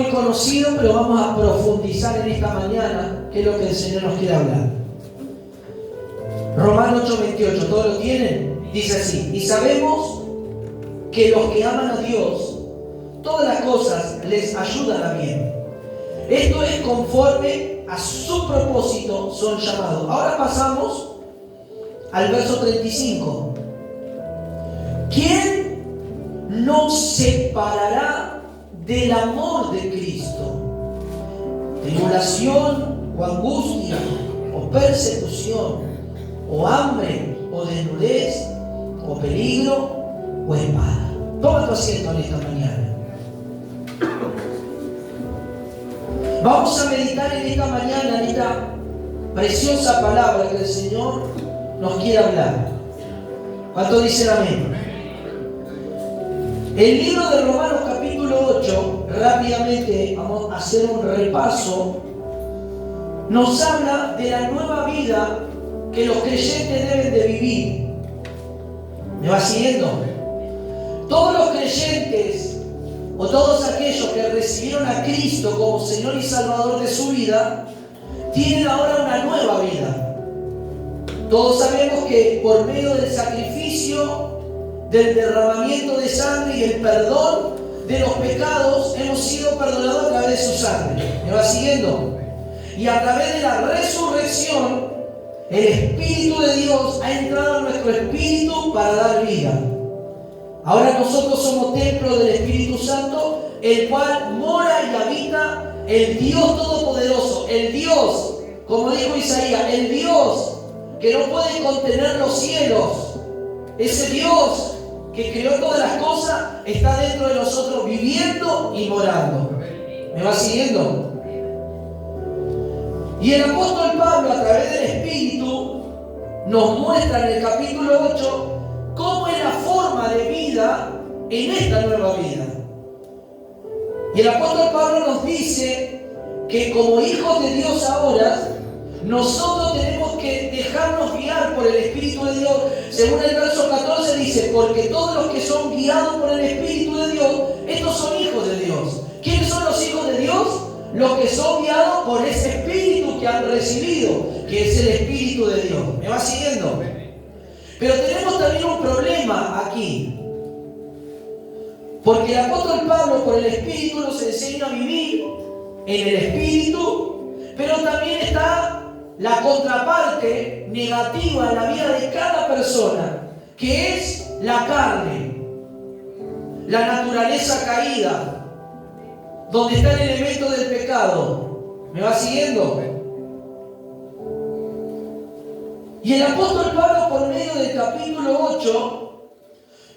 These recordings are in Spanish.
muy conocido, pero vamos a profundizar en esta mañana qué es lo que el Señor nos quiere hablar. Romanos 8:28, ¿todos lo tienen? Dice así: y sabemos que los que aman a Dios, todas las cosas les ayudan a bien. Esto es conforme a su propósito son llamados. Ahora pasamos al verso 35. ¿Quién nos separará del amor de Cristo? ¿Tribulación o angustia o persecución o hambre o desnudez o peligro o espada? Toma tu asiento en esta mañana. Vamos a meditar en esta mañana, en esta preciosa palabra que el Señor nos quiere hablar. ¿Cuánto dicen amén? El libro de Romanos capítulo 8, rápidamente vamos a hacer un repaso, nos habla de la nueva vida que los creyentes deben de vivir. ¿Me va siguiendo? Todos los creyentes o todos aquellos que recibieron a Cristo como Señor y Salvador de su vida, tienen ahora una nueva vida. Todos sabemos que por medio del sacrificio, del derramamiento de sangre y el perdón de los pecados, hemos sido perdonados a través de su sangre. ¿Me va siguiendo? Y a través de la resurrección, el Espíritu de Dios ha entrado en nuestro espíritu para dar vida. Ahora nosotros somos templo del Espíritu Santo, el cual mora y habita el Dios Todopoderoso, el Dios, como dijo Isaías, el Dios que no puede contener los cielos. Ese Dios que creó todas las cosas está dentro de nosotros, viviendo y morando. ¿Me va siguiendo? Y el apóstol Pablo, a través del Espíritu, nos muestra en el capítulo 8 cómo es la forma de vida en esta nueva vida. Y el apóstol Pablo nos dice que como hijos de Dios ahora, nosotros tenemos que dejarnos guiar por el Espíritu de Dios. Según el verso 14 dice: porque todos los que son guiados por el Espíritu de Dios, estos son hijos de Dios. ¿Quiénes son los hijos de Dios? Los que son guiados por ese Espíritu que han recibido, que es el Espíritu de Dios. ¿Me va siguiendo? Pero tenemos también un problema aquí. Porque el apóstol Pablo, por el Espíritu, nos enseña a vivir en el Espíritu, pero también está la contraparte negativa en la vida de cada persona, que es la carne, la naturaleza caída, donde está el elemento del pecado. ¿Me va siguiendo? Y el apóstol Pablo, por medio del capítulo 8,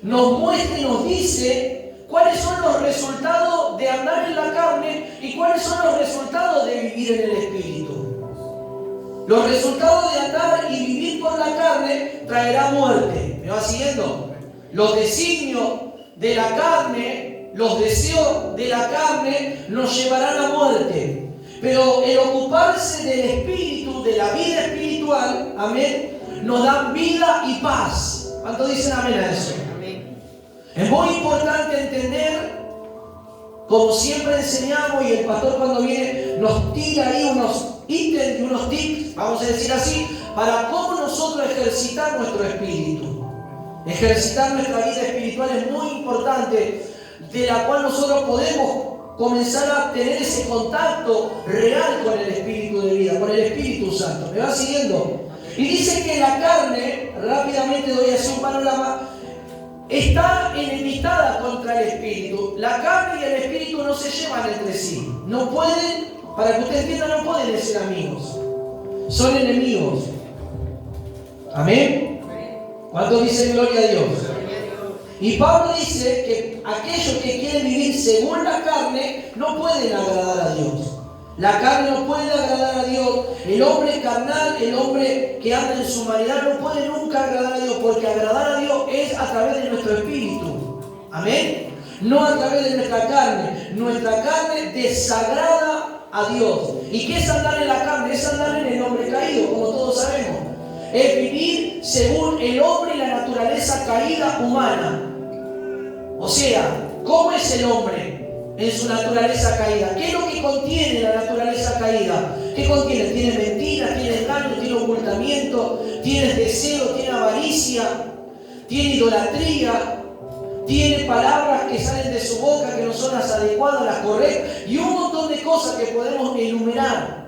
nos muestra y nos dice cuáles son los resultados de andar en la carne y cuáles son los resultados de vivir en el Espíritu. Los resultados de andar y vivir por la carne traerá muerte. ¿Me va siguiendo? Los designios de la carne, los deseos de la carne nos llevarán a muerte. Pero el ocuparse del Espíritu, de la vida espiritual, amén, nos da vida y paz. ¿Cuántos dicen amén a eso? Amén. Es muy importante entender, como siempre enseñamos, y el pastor cuando viene nos tira ahí unos ítems y unos tips, vamos a decir así, para cómo nosotros ejercitar nuestro espíritu. Ejercitar nuestra vida espiritual es muy importante, de la cual nosotros podemos comenzar a tener ese contacto real con el Espíritu de vida, con el Espíritu Santo. ¿Me va siguiendo? Y dice que la carne, rápidamente doy así un panorama, está enemistada contra el Espíritu. La carne y el Espíritu no se llevan entre sí. No pueden, para que usted entienda, no pueden ser amigos. Son enemigos. ¿Amén? ¿Cuántos dicen gloria a Dios? Y Pablo dice que aquellos que quieren vivir según la carne no pueden agradar a Dios. La carne no puede agradar a Dios. El hombre carnal, el hombre que anda en su humanidad no puede nunca agradar a Dios, porque agradar a Dios es a través de nuestro espíritu. Amén. No a través de nuestra carne. Nuestra carne desagrada a Dios. ¿Y qué es andar en la carne? Es andar en el hombre caído, como todos sabemos. Es vivir según el hombre y la naturaleza caída humana. O sea, ¿cómo es el hombre? en su naturaleza caída. ¿Qué es lo que contiene la naturaleza caída? ¿Qué contiene? Tiene mentira, tiene engaño, tiene ocultamiento, tiene deseo, tiene avaricia, tiene idolatría, tiene palabras que salen de su boca que no son las adecuadas, las correctas, y un montón de cosas que podemos enumerar.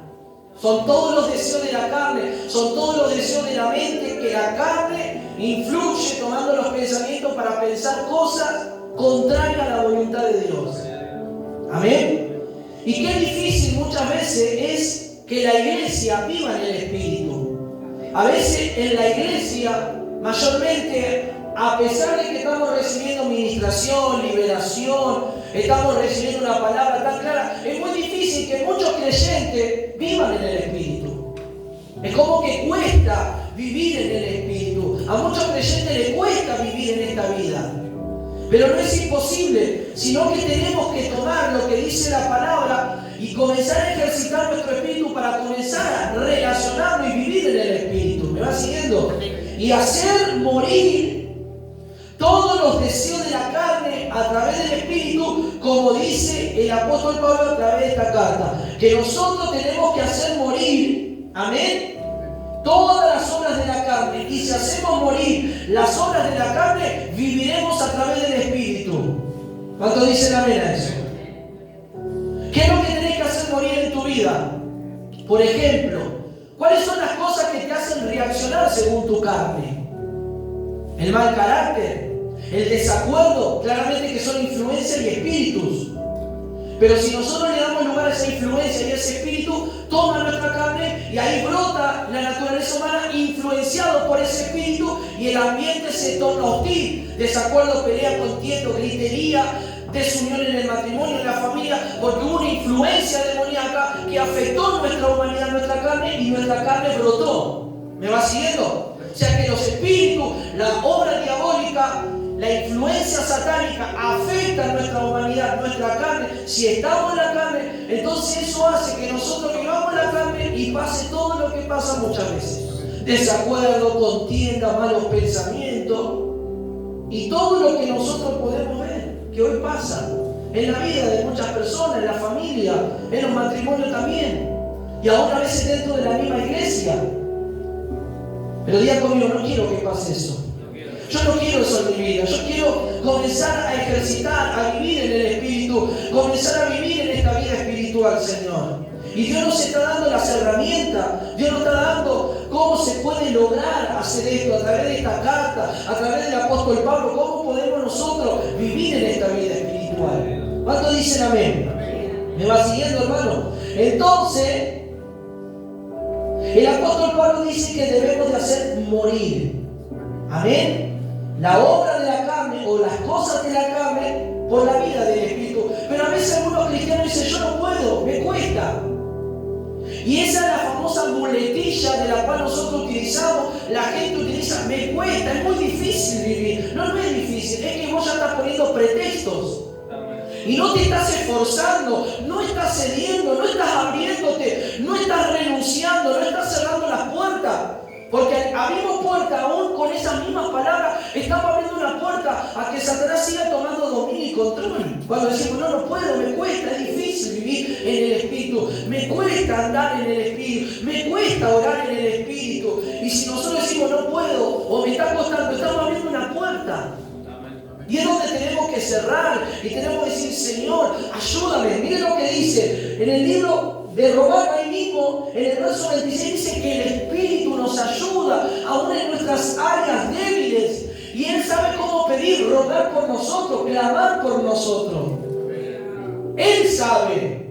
Son todos los deseos de la carne, son todos los deseos de la mente, que la carne influye tomando los pensamientos para pensar cosas contrarias a la voluntad de Dios. Amén. Y qué difícil muchas veces es que la iglesia viva en el Espíritu. A veces en la iglesia, mayormente, a pesar de que estamos recibiendo ministración, liberación, estamos recibiendo una palabra tan clara, es muy difícil que muchos creyentes vivan en el Espíritu. Es como que cuesta vivir en el Espíritu. A muchos creyentes les cuesta vivir en esta vida. Pero no es imposible, sino que tenemos que tomar lo que dice la palabra y comenzar a ejercitar nuestro espíritu para comenzar a relacionarnos y vivir en el Espíritu. ¿Me va siguiendo? Y hacer morir todos los deseos de la carne a través del Espíritu, como dice el apóstol Pablo a través de esta carta, que nosotros tenemos que hacer morir, amén, todas las obras de la carne, y si hacemos morir las obras de la carne, viviremos a través del Espíritu. ¿Cuántos dicen amén a eso? ¿Qué es lo que tenés que hacer morir en tu vida? Por ejemplo, ¿cuáles son las cosas que te hacen reaccionar según tu carne? El mal carácter, el desacuerdo, claramente que son influencias y espíritus. Pero si nosotros le damos lugar a esa influencia y a ese espíritu, toma nuestra carne y ahí brota la naturaleza humana influenciado por ese espíritu y el ambiente se torna hostil. Desacuerdo, pelea, contienda, gritería, desunión en el matrimonio, en la familia, porque hubo una influencia demoníaca que afectó nuestra humanidad, nuestra carne, y nuestra carne brotó. ¿Me va siguiendo? O sea que los espíritus, la obra diabólica, la influencia satánica afecta a nuestra humanidad, nuestra carne. Si estamos en la carne, entonces eso hace que nosotros vivamos en la carne y pase todo lo que pasa muchas veces. Desacuerdo, contienda, malos pensamientos y todo lo que nosotros podemos ver que hoy pasa en la vida de muchas personas, en la familia, en los matrimonios también, y aún a veces dentro de la misma iglesia. Pero diga conmigo, no quiero que pase eso. Yo no quiero eso en mi vida. Yo quiero comenzar a ejercitar, a vivir en el Espíritu, comenzar a vivir en esta vida espiritual, Señor. Y Dios nos está dando las herramientas, Dios nos está dando cómo se puede lograr hacer esto a través de esta carta, a través del apóstol Pablo, cómo podemos nosotros vivir en esta vida espiritual. ¿Cuántos dicen amén? ¿Me va siguiendo, hermano? Entonces, el apóstol Pablo dice que debemos de hacer morir, amén, la obra de la carne o las cosas de la carne por la vida del Espíritu. Pero a veces algunos cristianos dicen, yo no puedo, me cuesta. Y esa es la famosa muletilla de la cual nosotros utilizamos, la gente utiliza, me cuesta, es muy difícil vivir. No, no es difícil, es que vos ya estás poniendo pretextos. Y no te estás esforzando, no estás cediendo, no estás abriéndote, no estás renunciando, no estás cerrando las puertas. Porque abrimos puertas aún con esas mismas palabras, estamos abriendo una puerta a que Satanás siga tomando dominio y control. Cuando decimos, no puedo, me cuesta, es difícil vivir en el Espíritu, me cuesta andar en el Espíritu, me cuesta orar en el Espíritu. Y si nosotros decimos, no puedo, o me está costando, estamos abriendo una puerta. Y es donde tenemos que cerrar y tenemos que decir, Señor, ayúdame. Miren lo que dice en el libro de Romanos, ahí mismo, en el verso 26, dice que el Espíritu nos ayuda aún en nuestras áreas débiles. Y Él sabe cómo pedir, rogar por nosotros, clamar por nosotros. Él sabe.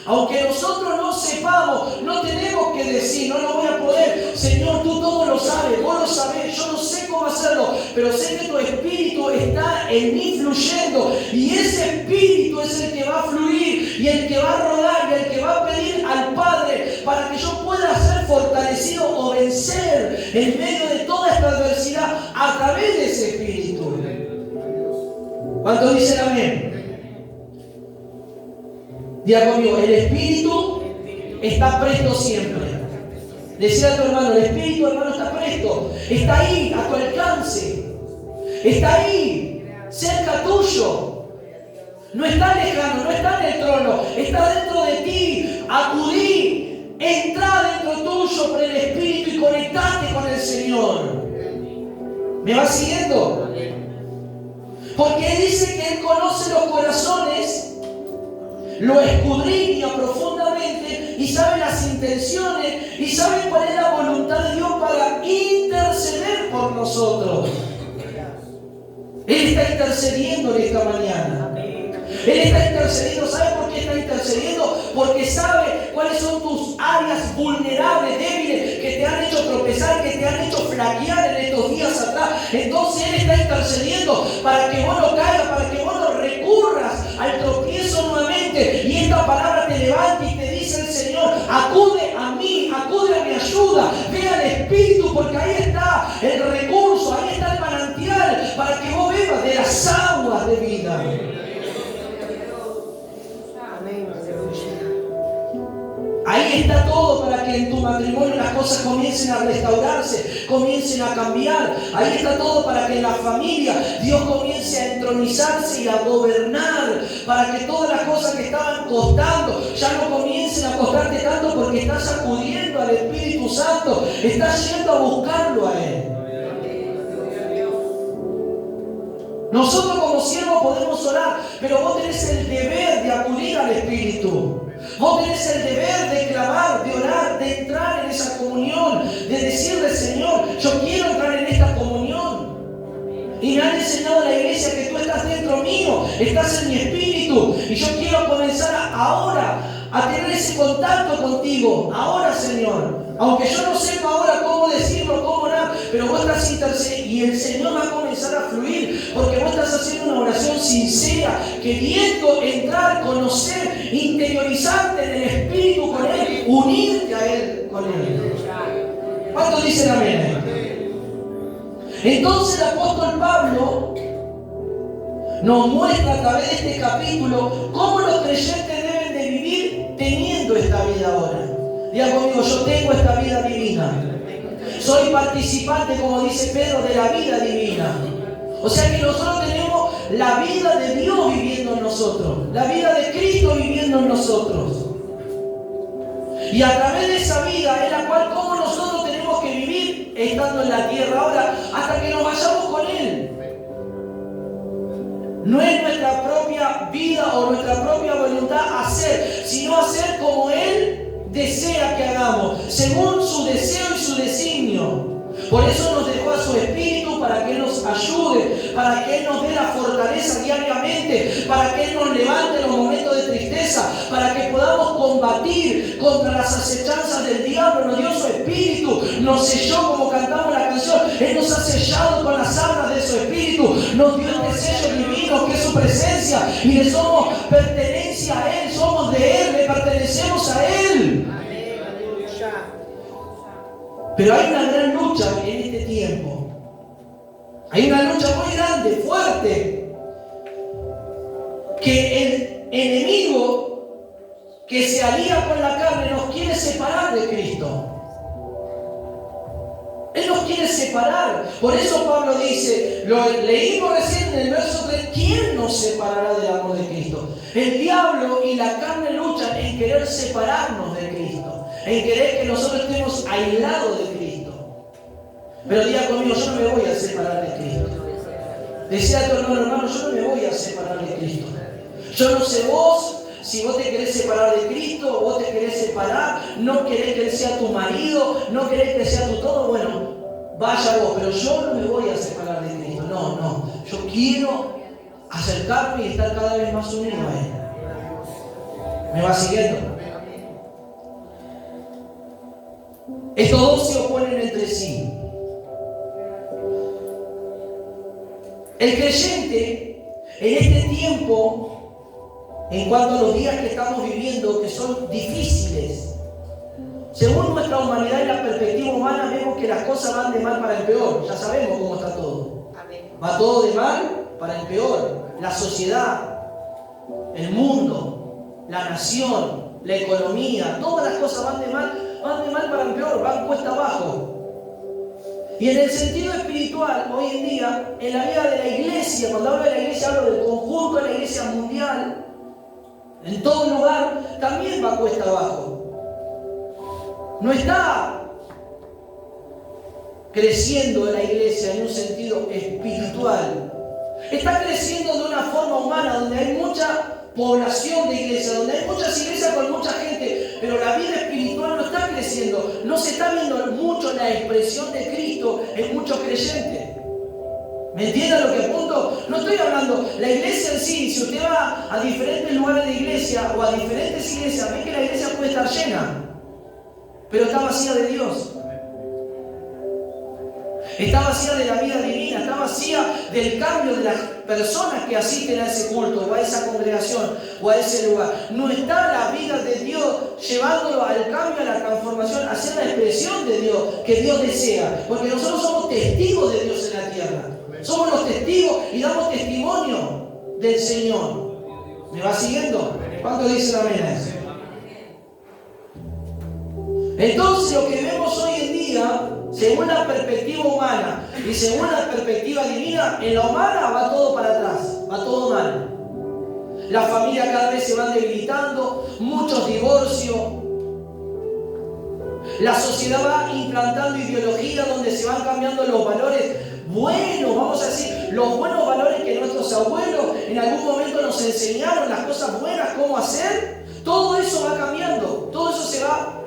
Aunque nosotros no sepamos, no tenemos que decir, no lo voy a poder. Señor, tú todo lo sabes, vos lo sabés, yo no sé cómo hacerlo, pero sé que tu Espíritu está en mí fluyendo. Y ese Espíritu es el que va a fluir y el que va a rodar y el que va a pedir al Padre para que yo pueda ser fortalecido o vencer en medio de toda esta adversidad a través de ese Espíritu. ¿Cuántos dicen amén? Diga conmigo, el Espíritu está presto siempre. Decía a tu hermano, el Espíritu, hermano, está presto. Está ahí, a tu alcance. Está ahí, cerca tuyo. No está lejano, no está en el trono, está dentro de ti. Acudí, entra dentro tuyo por el Espíritu y conectate con el Señor. ¿Me va siguiendo? Porque dice que Él conoce los corazones, lo escudriña profundamente y sabe las intenciones y sabe cuál es la voluntad de Dios para interceder por nosotros. Él está intercediendo en esta mañana. Él está intercediendo. ¿Sabe por qué está intercediendo? Porque sabe cuáles son tus áreas vulnerables, débiles, que te han hecho tropezar, que te han hecho flaquear en estos días atrás. Entonces Él está intercediendo para que vos no caigas, para que vos no recurras al tropiezo nuevamente. Y esta palabra te levanta y te dice el Señor: acude a mí, acude a mi ayuda, ve al Espíritu, porque ahí está el recurso, ahí está el manantial para que vos bebas de las aguas de vida. Ahí está todo para que en tu matrimonio las cosas comiencen a restaurarse, comiencen a cambiar. Ahí está todo para que en la familia Dios comience a entronizarse y a gobernar, para que todas las cosas que estaban costando ya no comiencen a costarte tanto, porque estás acudiendo al Espíritu Santo, estás yendo a buscarlo a Él. Nosotros como siervos podemos orar, pero vos tenés el deber de acudir al Espíritu. Vos tenés el deber de clamar, de orar, de entrar en esa comunión, de decirle: Señor, yo quiero entrar en esta comunión. Y me han enseñado en la iglesia que tú estás dentro mío, estás en mi espíritu, y yo quiero comenzar ahora a tener ese contacto contigo. Ahora, Señor, aunque yo no sepa ahora cómo decirlo, cómo orar, pero vos estás intercediendo y el Señor va a comenzar a fluir, porque vos estás haciendo una oración sincera, queriendo entrar, conocer, interiorizarte en el Espíritu con Él, unirte a Él con Él. ¿Cuántos dicen amén? Entonces el apóstol Pablo nos muestra a través de este capítulo cómo los creyentes deben de vivir teniendo esta vida ahora. Diga conmigo: yo tengo esta vida divina. Soy participante, como dice Pedro, de la vida divina. O sea que nosotros tenemos la vida de Dios viviendo en nosotros, la vida de Cristo viviendo en nosotros. Y a través de esa vida es la cual como nosotros tenemos que vivir estando en la tierra ahora hasta que nos vayamos con Él. No es nuestra propia vida o nuestra propia voluntad hacer, sino hacer como Él desea que hagamos, según su deseo y su designio. Por eso nos dejó a su Espíritu, para que Él nos ayude, para que Él nos dé la fortaleza diariamente, para que Él nos levante en los momentos de tristeza, para que podamos combatir contra las acechanzas del diablo. Nos dio su Espíritu, nos selló, como cantamos la canción. Él nos ha sellado con las armas de su Espíritu, nos dio este sello divino que es su presencia, y le somos pertenencia a Él, somos de Él, le pertenecemos a Él. Pero hay una gran lucha en este tiempo. Hay una lucha muy grande, fuerte, que el enemigo que se alía con la carne nos quiere separar de Cristo. Él nos quiere separar. Por eso Pablo dice, lo leímos recién en el verso 3, ¿quién nos separará del amor de Cristo? El diablo y la carne luchan en querer separarnos de Cristo, en querer que nosotros estemos aislados de Cristo. Pero diga conmigo: yo no me voy a separar de Cristo. Decía a tu hermano: yo no me voy a separar de Cristo. Yo no sé vos, si vos te querés separar de Cristo, vos te querés separar, no querés que Él sea tu marido, no querés que sea tu todo, bueno, vaya vos, pero yo no me voy a separar de Cristo. No, yo quiero acercarme y estar cada vez más unido a Él. ¿Me va siguiendo? Estos dos se oponen entre sí. El creyente en este tiempo, en cuanto a los días que estamos viviendo, que son difíciles, según nuestra humanidad y la perspectiva humana, vemos que las cosas van de mal para el peor. Ya sabemos cómo está todo. Va todo de mal para el peor. La sociedad, el mundo, la nación, la economía, todas las cosas van de mal para el peor, van cuesta abajo. Y en el sentido espiritual, hoy en día, en la vida de la iglesia, cuando hablo de la iglesia, hablo del conjunto de la iglesia mundial, en todo lugar, también va cuesta abajo. No está creciendo la iglesia en un sentido espiritual. Está creciendo de una forma humana, donde hay mucha población de iglesia, donde hay muchas iglesias con mucha gente, pero la vida espiritual no está creciendo. No se está viendo mucho la expresión de Cristo en muchos creyentes. ¿Me entienden lo que apunto? No estoy hablando, la iglesia en sí, si usted va a diferentes lugares de iglesia o a diferentes iglesias, ve que la iglesia puede estar llena, pero está vacía de Dios. Está vacía de la vida divina, está vacía del cambio de las personas que asisten a ese culto o a esa congregación o a ese lugar. No está la vida de Dios llevándolo al cambio, a la transformación, hacia la expresión de Dios que Dios desea. Porque nosotros somos testigos de Dios en la tierra. Somos los testigos y damos testimonio del Señor. ¿Me va siguiendo? ¿Cuántos dicen amén a eso? Entonces lo que vemos hoy en día, según la perspectiva humana y según la perspectiva divina, en la humana va todo para atrás, va todo mal. Las familias cada vez se van debilitando, muchos divorcios. La sociedad va implantando ideologías donde se van cambiando los valores buenos, vamos a decir, los buenos valores que nuestros abuelos en algún momento nos enseñaron, las cosas buenas, cómo hacer. Todo eso va cambiando, todo eso se va.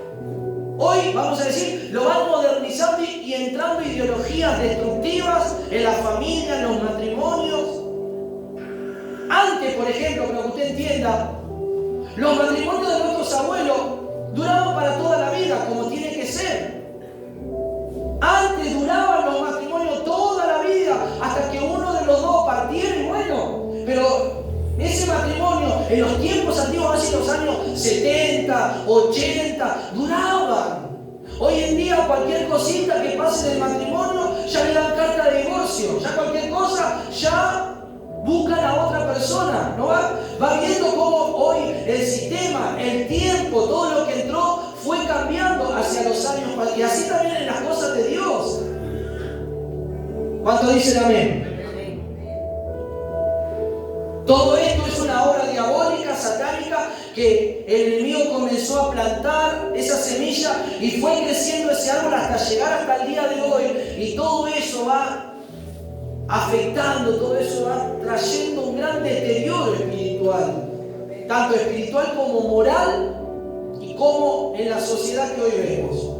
Hoy, vamos a decir, lo van modernizando y entrando ideologías destructivas en las familias, en los matrimonios. Antes, por ejemplo, para que usted entienda, los matrimonios de nuestros abuelos duraban para toda la vida, como tiene que ser. Antes duraban los matrimonios toda la vida, hasta que uno de los dos partiera y bueno, pero ese matrimonio en los tiempos antiguos, hace los años 70, 80, duraban. Hoy en día cualquier cosita que pase del matrimonio ya le dan carta de divorcio. Ya cualquier cosa, ya buscan a otra persona. ¿No va viendo cómo hoy el sistema, el tiempo, todo lo que entró fue cambiando hacia los años. Y así también en las cosas de Dios. ¿Cuántos dicen amén? Todo esto es una obra diabólica, satánica, que el enemigo comenzó a plantar esa semilla y fue creciendo ese árbol hasta llegar hasta el día de hoy. Y todo eso va afectando, todo eso va trayendo un gran deterioro espiritual, tanto espiritual como moral y como en la sociedad que hoy vemos.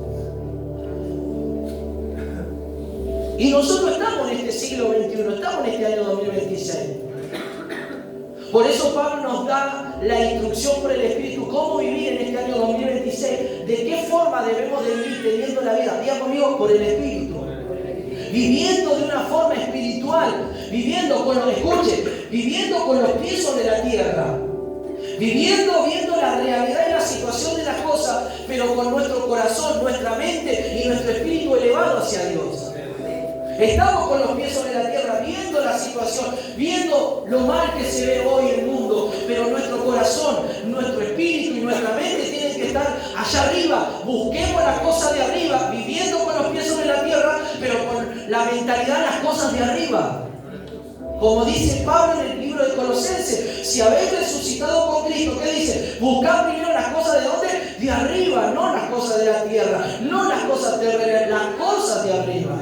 Y nosotros estamos en este siglo XXI, estamos en este año 2026. Por eso Pablo nos da la instrucción por el Espíritu, cómo vivir en este año 2026, de qué forma debemos de vivir teniendo la vida. Diga conmigo, por el Espíritu. Viviendo de una forma espiritual, viviendo con los pies sobre la tierra. Viviendo, viendo la realidad y la situación de las cosas, pero con nuestro corazón, nuestra mente y nuestro espíritu elevado hacia Dios. Estamos con los pies sobre la tierra, viendo la situación, viendo lo mal que se ve hoy en el mundo, pero nuestro corazón, nuestro espíritu y nuestra mente tienen que estar allá arriba. Busquemos las cosas de arriba, viviendo con los pies sobre la tierra, pero con la mentalidad de las cosas de arriba. Como dice Pablo en el libro de Colosenses, si habéis resucitado con Cristo, ¿qué dice? Buscad primero las cosas de ¿dónde? De arriba, no las cosas de la tierra, no las cosas terrenales, las cosas de arriba.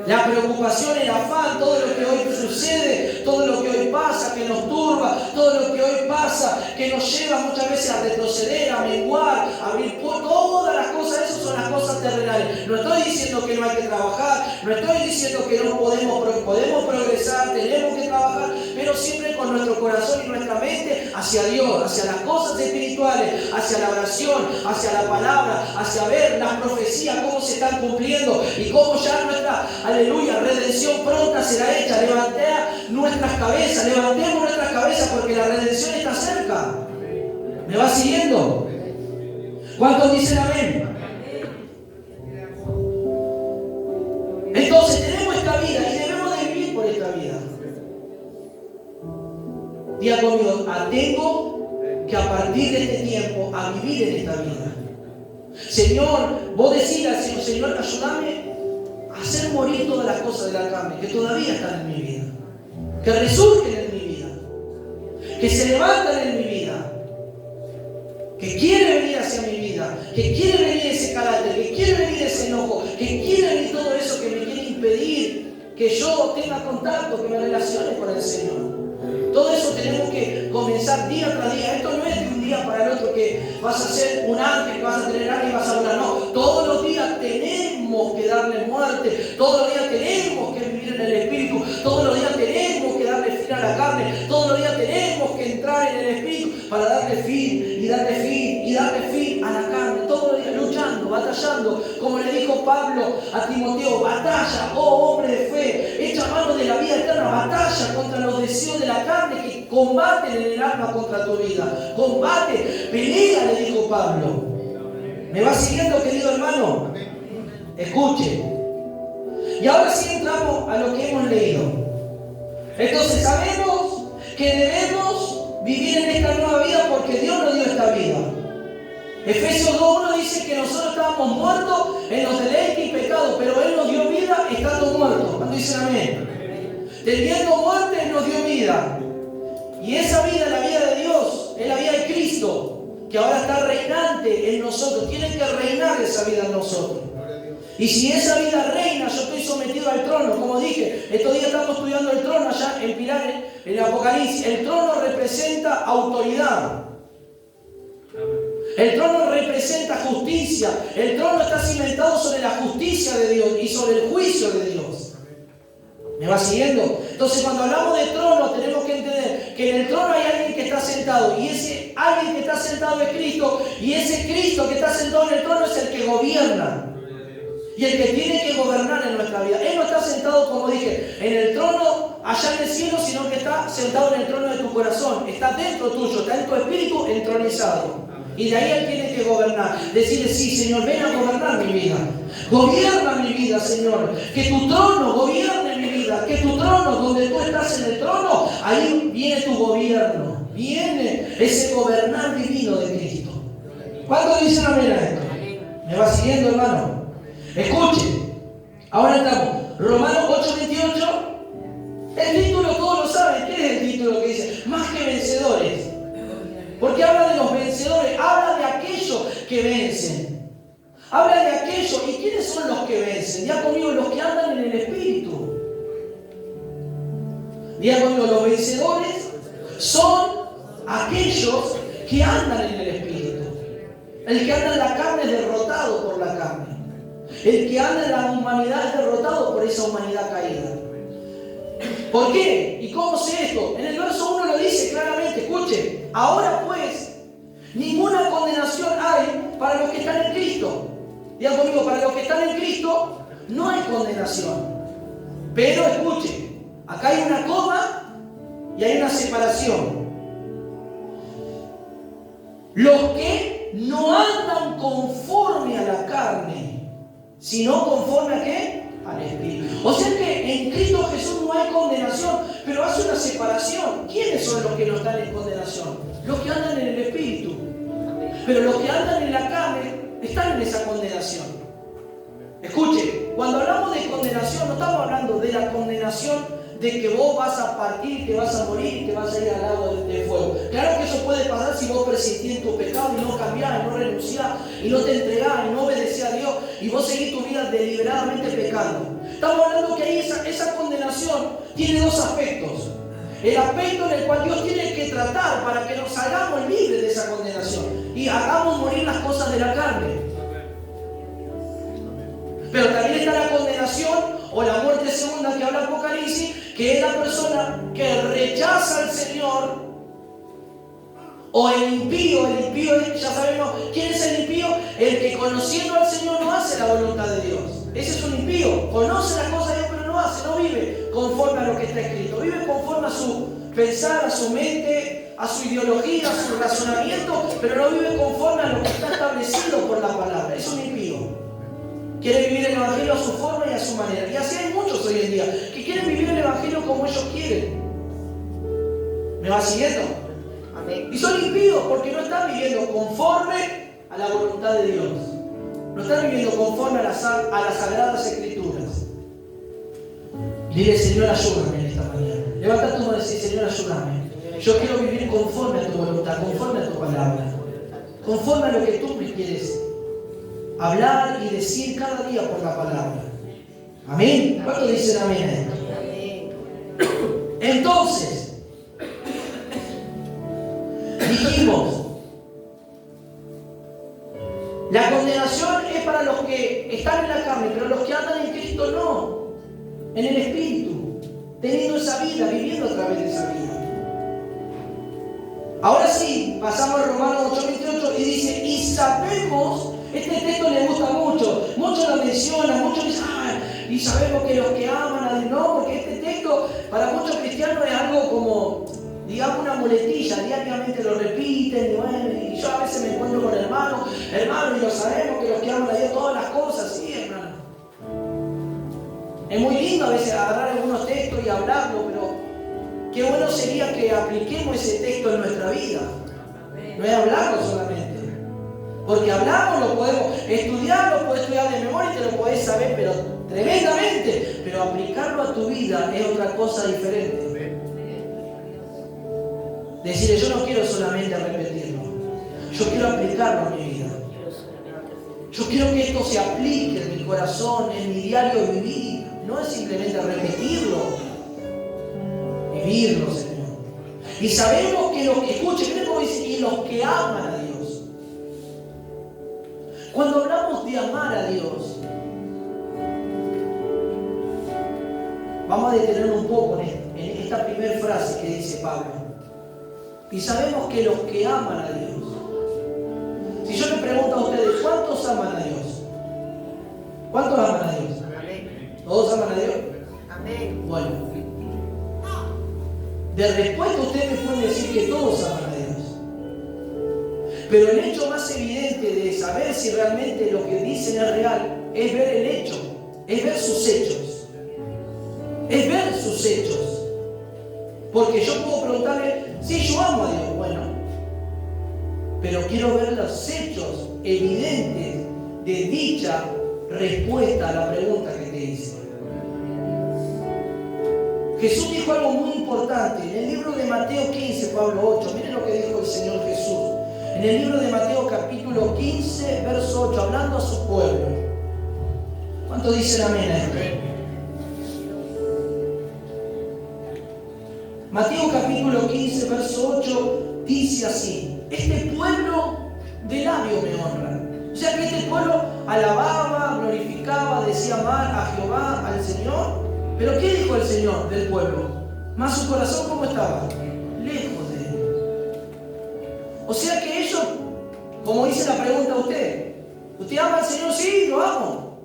La preocupación, el afán, todo lo que hoy sucede, todo lo que hoy pasa, que nos turba, todo lo que hoy pasa, que nos lleva muchas veces a retroceder, a menguar, a abrir todas las cosas, esas son las cosas terrenales. No estoy diciendo que no hay que trabajar, no estoy diciendo que no podemos progresar, tenemos que trabajar, pero siempre con nuestro corazón y nuestra mente hacia Dios, hacia las cosas espirituales, hacia la oración, hacia la palabra, hacia ver las profecías, cómo se están cumpliendo y cómo ya nuestra, aleluya, redención pronta será hecha. Levantemos nuestras cabezas porque la redención está cerca. ¿Me va siguiendo? ¿Cuántos dicen amén? Entonces tenemos esta vida y debemos de vivir por esta vida. Diga conmigo, tengo que a partir de este tiempo a vivir en esta vida. Señor, vos decís al Señor, Señor, ayúdame a hacer morir todas las cosas de la carne que todavía están en mi vida, que resurgen en mi vida, que se levantan en mi vida, que quiere venir hacia mi vida, que quiere venir ese carácter, que quiere venir ese enojo, que quiere venir todo eso que me quiere impedir que yo tenga contacto, que me relacione con el Señor. Todo eso tenemos que comenzar día tras día. Esto no es de un día para el otro que vas a ser un ángel, que vas a tener ángel y vas a volar. No, todos los días tenemos que darle muerte, todos los días tenemos que vivir en el Espíritu, todos los días tenemos que darle fin a la carne, todos los días tenemos que entrar en el Espíritu para darle fin y darle fin y darle fin a la carne. Todos los días luchando, batallando, como le dijo Pablo a Timoteo, batalla, oh hombre de fe, echa mano de la vida eterna, batalla contra los deseos de la carne que combaten en el alma contra tu vida. Combate, pelea, le dijo Pablo. ¿Me va siguiendo, querido hermano? Escuche. Y ahora sí entramos a lo que hemos leído. Entonces sabemos que debemos vivir en esta nueva vida porque Dios nos dio esta vida. Efesios 2:1 dice que nosotros estábamos muertos en los deleites y pecados, pero Él nos dio vida estando muertos. ¿Cuándo dicen amén? Teniendo muerte, Él nos dio vida. Y esa vida, la vida de Dios, es la vida de Cristo, que ahora está reinante en nosotros. Tiene que reinar esa vida en nosotros. Y si esa vida reina, yo estoy sometido al trono. Como dije, estos días estamos estudiando el trono allá en Pilares, en el Apocalipsis. El trono representa autoridad. El trono representa justicia. El trono está cimentado sobre la justicia de Dios y sobre el juicio de Dios. ¿Me va siguiendo? Entonces, cuando hablamos de trono, tenemos que entender que en el trono hay alguien que está sentado, y ese alguien que está sentado es Cristo, y ese Cristo que está sentado en el trono es el que gobierna y el que tiene que gobernar en nuestra vida. Él no está sentado, como dije, en el trono allá en el cielo, sino que está sentado en el trono de tu corazón. Está dentro tuyo, está en tu espíritu entronizado. Y de ahí Él tiene que gobernar. Decirle, sí, Señor, ven a gobernar mi vida. Gobierna mi vida, Señor. Que tu trono gobierne mi vida. Que tu trono, donde tú estás en el trono, ahí viene tu gobierno. Viene ese gobernar divino de Cristo. ¿Cuántos dicen amén a esto? ¿Me va siguiendo, hermano? Escuche. Ahora estamos. Romanos 8:28. El título todos lo saben. ¿Qué es el título que dice? Más que vencedores. Porque habla de los vencedores, habla de aquellos que vencen. Habla de aquellos. ¿Y quiénes son los que vencen? Diga conmigo, los que andan en el Espíritu. Diga conmigo, los vencedores son aquellos que andan en el Espíritu. El que anda en la carne es derrotado por la carne. El que anda en la humanidad es derrotado por esa humanidad caída. ¿Por qué? ¿Y cómo sé esto? En el verso 1 lo dice claramente, escuche. Ahora pues, ninguna condenación hay para los que están en Cristo. Digan conmigo, para los que están en Cristo no hay condenación. Pero escuche, acá hay una coma y hay una separación. Los que no andan conforme a la carne, sino conforme a ¿qué? Al Espíritu. O sea que en Cristo Jesús no hay condenación, pero hace una separación. ¿Quiénes son los que no están en condenación? Los que andan en el Espíritu. Pero los que andan en la carne están en esa condenación. Escuche, cuando hablamos de condenación, no estamos hablando de la condenación de que vos vas a partir, que vas a morir y que vas a ir al lago del fuego. Claro que eso puede pasar si vos persistís en tu pecado y no cambiás, y no renunciás, y no te entregás, y no obedecés a Dios, y vos seguís tu vida deliberadamente pecando. Estamos hablando que ahí esa condenación tiene dos aspectos. El aspecto en el cual Dios tiene que tratar para que nos hagamos libres de esa condenación y hagamos morir las cosas de la carne. Pero también está la condenación o la muerte segunda que habla Apocalipsis, que es la persona que rechaza al Señor, o el impío es, ya sabemos, ¿quién es el impío? El que conociendo al Señor no hace la voluntad de Dios. Ese es un impío, conoce las cosas de Dios pero no hace, no vive conforme a lo que está escrito, vive conforme a su pensar, a su mente, a su ideología, a su razonamiento, pero no vive conforme a lo que está establecido por la palabra. Es un impío. Quiere vivir el Evangelio a su forma y a su manera. Y así hay muchos hoy en día que quieren vivir el Evangelio como ellos quieren. ¿Me va siguiendo? Amén. Y son impíos porque no están viviendo conforme a la voluntad de Dios. no estás viviendo conforme a las Sagradas Escrituras. Dile, Señor, ayúdame en esta mañana. Levanta tu mano y dice, Señor, ayúdame. Yo quiero vivir conforme a tu voluntad, conforme a tu palabra, conforme a lo que tú me quieres hablar y decir cada día por la palabra. Amén. ¿Cuántos dicen amén? Entonces, dijimos, la condenación es para los que están en la carne, pero los que andan en Cristo no, en el Espíritu, teniendo esa vida, viviendo a través de esa vida. Ahora sí, pasamos a Romanos 8:28 y dice, y sabemos, este texto le gusta mucho, muchos lo mencionan, muchos dicen, y sabemos que los que aman a Dios, no, porque este texto para muchos cristianos es algo como, digamos, una muletilla, diariamente lo repiten, y bueno, y yo a veces me encuentro con hermano, y lo sabemos que los que aman a Dios, todas las cosas, sí, hermano. Es muy lindo a veces agarrar algunos textos y hablarlo, pero qué bueno sería que apliquemos ese texto en nuestra vida. No es hablarlo solamente. Porque hablarlo lo podemos estudiar, lo puedes estudiar de memoria y te lo podés saber, pero tremendamente. Pero aplicarlo a tu vida es otra cosa diferente. Decirle, yo no quiero solamente repetirlo. Yo quiero aplicarlo a mi vida. Yo quiero que esto se aplique en mi corazón, en mi diario vivir. No es simplemente repetirlo. Vivirlo, Señor. Y sabemos que los que escuchen, miren cómo dice, y los que aman a Dios. Cuando hablamos de amar a Dios, vamos a detenernos un poco en esta primera frase que dice Pablo. Y sabemos que los que aman a Dios. Si yo le pregunto a ustedes, ¿cuántos aman a Dios? ¿Cuántos aman a Dios? Amén. ¿Todos aman a Dios? Amén. Bueno. De respuesta ustedes me pueden decir que todos aman a Dios. Pero el hecho más evidente de saber si realmente lo que dicen es real es ver el hecho, es ver sus hechos. Es ver sus hechos. Porque yo puedo preguntarle, sí, yo amo a Dios, bueno, pero quiero ver los hechos evidentes de dicha respuesta a la pregunta que te hice. Jesús dijo algo muy importante. En el libro de Mateo 15, Pablo 8, miren lo que dijo el Señor Jesús. En el libro de Mateo capítulo 15, verso 8, hablando a su pueblo. ¿Cuántos dicen amén a esto? Mateo capítulo 15, verso 8, dice así: este pueblo de labio me honra. O sea que este pueblo alababa, glorificaba, decía amar a Jehová, al Señor. Pero ¿qué dijo el Señor del pueblo? Más su corazón, ¿cómo estaba? Lejos de Él. O sea que ellos, como dice la pregunta a usted, ¿usted ama al Señor? Sí, lo amo.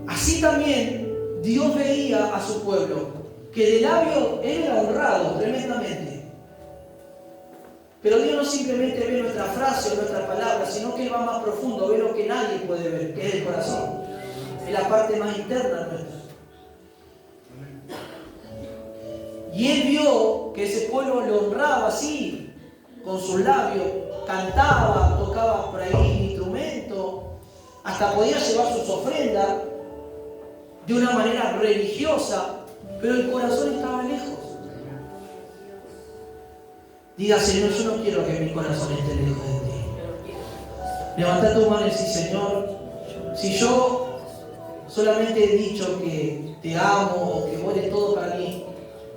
Así también Dios veía a su pueblo, que de labio Él era honrado tremendamente. Pero Dios no simplemente ve nuestra frase o nuestra palabra, sino que Él va más profundo, ve lo que nadie puede ver, que es el corazón. Es la parte más interna nuestra. Y Él vio que ese pueblo le honraba así, con sus labios, cantaba, tocaba por ahí un instrumento, hasta podía llevar sus ofrendas de una manera religiosa, pero el corazón estaba lejos. Diga, Señor, yo no quiero que mi corazón esté lejos de ti. Levanta tu mano y dice, Señor, si yo solamente he dicho que te amo o que vos eres todo para mí,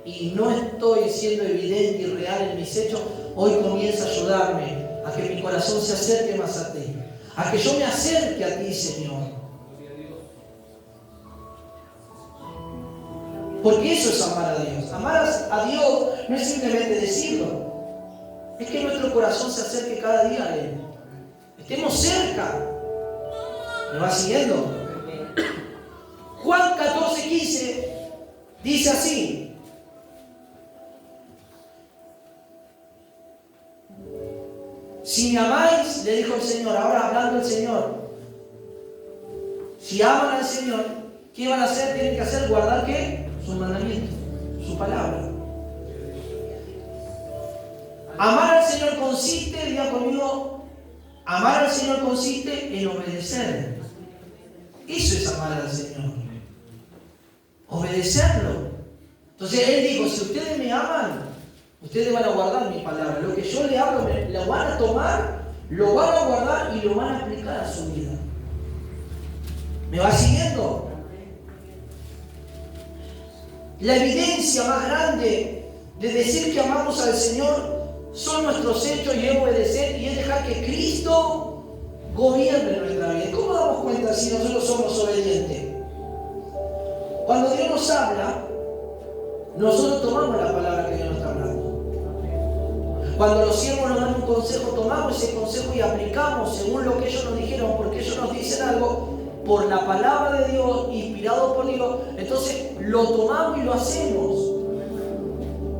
y no estoy siendo evidente y real en mis hechos, hoy comienza a ayudarme a que mi corazón se acerque más a ti, a que yo me acerque a ti, Señor. Porque eso es amar a Dios. Amar a Dios no es simplemente decirlo, es que nuestro corazón se acerque cada día a Él, estemos cerca. ¿Me va siguiendo? Juan 14:15 dice así: si me amáis, le dijo el Señor, ahora hablando el Señor, si aman al Señor, ¿qué van a hacer? Tienen que hacer, guardar ¿qué? Sus mandamientos, su palabra. Amar al Señor consiste, diga conmigo, Amar al Señor consiste en obedecer. Eso es amar al Señor. Obedecerlo. Entonces Él dijo, si ustedes me aman, ustedes van a guardar mi palabra. Lo que yo le hablo, lo van a tomar, lo van a guardar y lo van a aplicar a su vida. ¿Me va siguiendo? La evidencia más grande de decir que amamos al Señor son nuestros hechos y es obedecer y es dejar que Cristo gobierne nuestra vida. ¿Cómo damos cuenta si nosotros somos obedientes? Cuando Dios nos habla, nosotros tomamos la palabra que Dios nos está hablando. Cuando los siervos nos dan un consejo, tomamos ese consejo y aplicamos según lo que ellos nos dijeron, porque ellos nos dicen algo por la palabra de Dios, inspirado por Dios. Entonces lo tomamos y lo hacemos.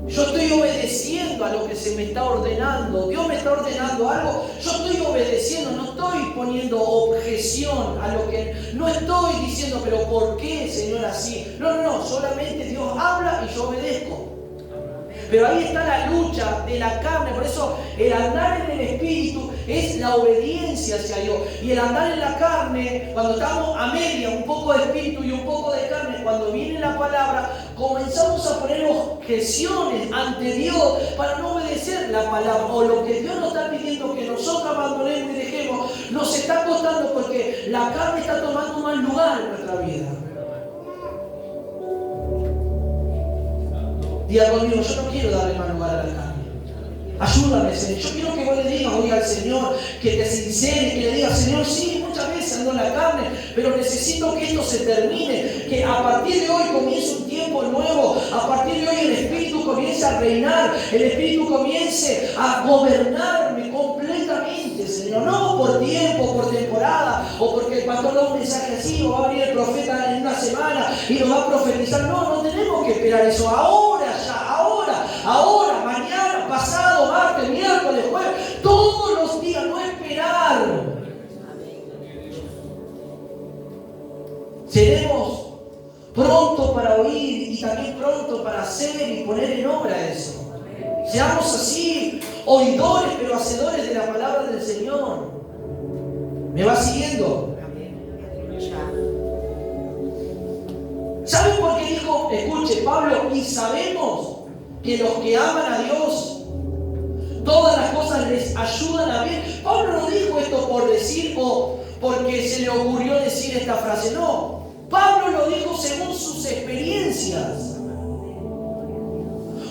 Yo estoy obedeciendo a lo que se me está ordenando. Dios me está ordenando algo. Yo estoy obedeciendo, no estoy poniendo objeción a lo que... No estoy diciendo, pero ¿por qué, Señor, así? No. Solamente Dios habla y yo obedezco. Pero ahí está la lucha de la carne. Por eso el andar en el Espíritu es la obediencia hacia Dios. Y el andar en la carne, cuando estamos a media, un poco de espíritu y un poco de carne, cuando viene la palabra, comenzamos a poner objeciones ante Dios para no obedecer la palabra. O lo que Dios nos está pidiendo que nosotros abandonemos y dejemos, nos está costando porque la carne está tomando más lugar en nuestra vida. Diga conmigo, yo no quiero darle más lugar a la carne. Ayúdame, Señor. Yo quiero que vos le digas hoy al Señor, que te sincere, que le digas, Señor, sí, muchas veces ando en la carne, pero necesito que esto se termine, que a partir de hoy comience un tiempo nuevo, a partir de hoy el Espíritu comience a reinar, el Espíritu comience a gobernarme completamente, Señor. No por tiempo, por temporada, o porque el pastor da un mensaje así, o va a venir el profeta en una semana y nos va a profetizar. No tenemos que esperar eso. Ahora, mañana, pasado, martes, miércoles, jueves, todos los días, no esperar. Seremos pronto para oír y también pronto para hacer y poner en obra eso. Seamos así, oidores pero hacedores de la palabra del Señor. ¿Me va siguiendo? ¿Saben por qué dijo, escuche Pablo, y sabemos que los que aman a Dios, todas las cosas les ayudan a bien? Pablo no dijo esto por decir o porque se le ocurrió decir esta frase, no. Pablo lo dijo según sus experiencias.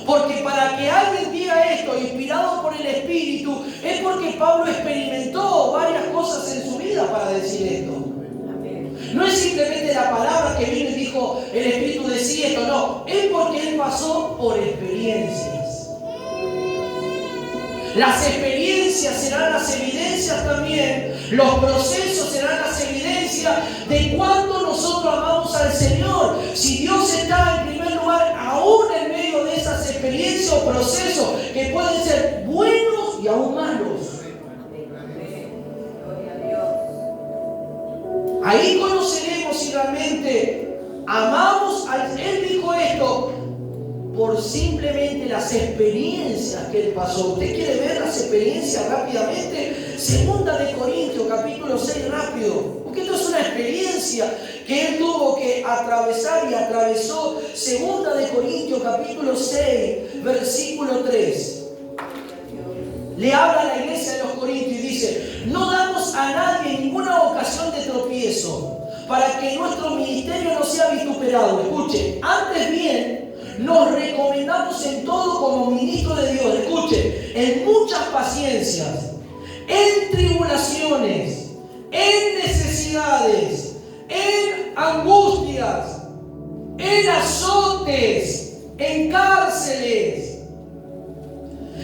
Porque para que alguien diga esto, inspirado por el Espíritu, es porque Pablo experimentó varias cosas en su vida para decir esto. No es simplemente la palabra que vino y dijo, el Espíritu decía esto, no. Es porque él pasó por experiencias. Las experiencias serán las evidencias también. Los procesos serán las evidencias de cuánto nosotros amamos al Señor. Si Dios está en primer lugar, aún en medio de esas experiencias o procesos que pueden ser buenos y aún malos. Ahí conoceremos si realmente amamos al... Él dijo esto por simplemente las experiencias que él pasó. ¿Usted quiere ver las experiencias rápidamente? Segunda de Corintios, capítulo 6, rápido. Porque esto es una experiencia que él tuvo que atravesar y atravesó. Segunda de Corintios, capítulo 6, versículo 3. Le habla a la iglesia de los Corintios y dice: no damos a nadie ninguna ocasión de tropiezo para que nuestro ministerio no sea vituperado. Escuche, antes bien nos recomendamos en todo como ministros de Dios. Escuche, en muchas paciencias, en tribulaciones, en necesidades, en angustias, en azotes, en cárceles,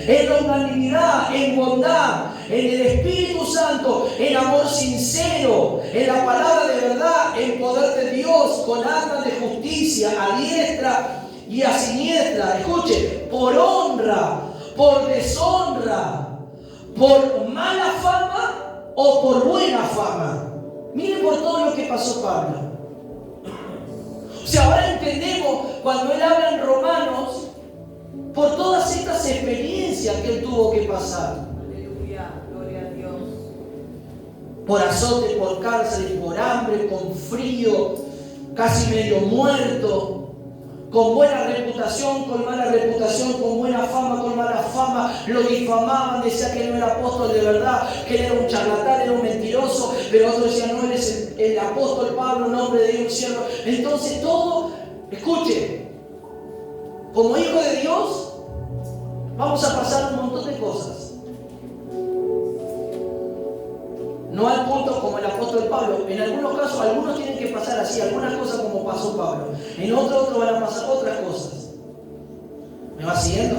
en longanimidad, en bondad, en el Espíritu Santo, en amor sincero, en la palabra de verdad, en poder de Dios, con armas de justicia a diestra y a siniestra. Escuche, por honra, por deshonra, por mala fama o por buena fama. Miren por todo lo que pasó Pablo. O sea, ahora entendemos cuando él habla en Romanos por todas estas experiencias que él tuvo que pasar. Aleluya, gloria a Dios. por azote, por cárcel, por hambre, con frío, casi medio muerto, con buena reputación, con mala reputación, con buena fama, con mala fama, lo difamaban, decían que no era apóstol de verdad, que él era un charlatán, era un mentiroso, pero otros decían, no, él es el apóstol Pablo, un hombre de Dios, un siervo. Entonces todo, escuche, como hijo de Dios, vamos a pasar un montón de cosas. No al punto como el apóstol Pablo. En algunos casos, algunos tienen que pasar así, algunas cosas como pasó Pablo. En otros van a pasar otras cosas. ¿Me va siguiendo?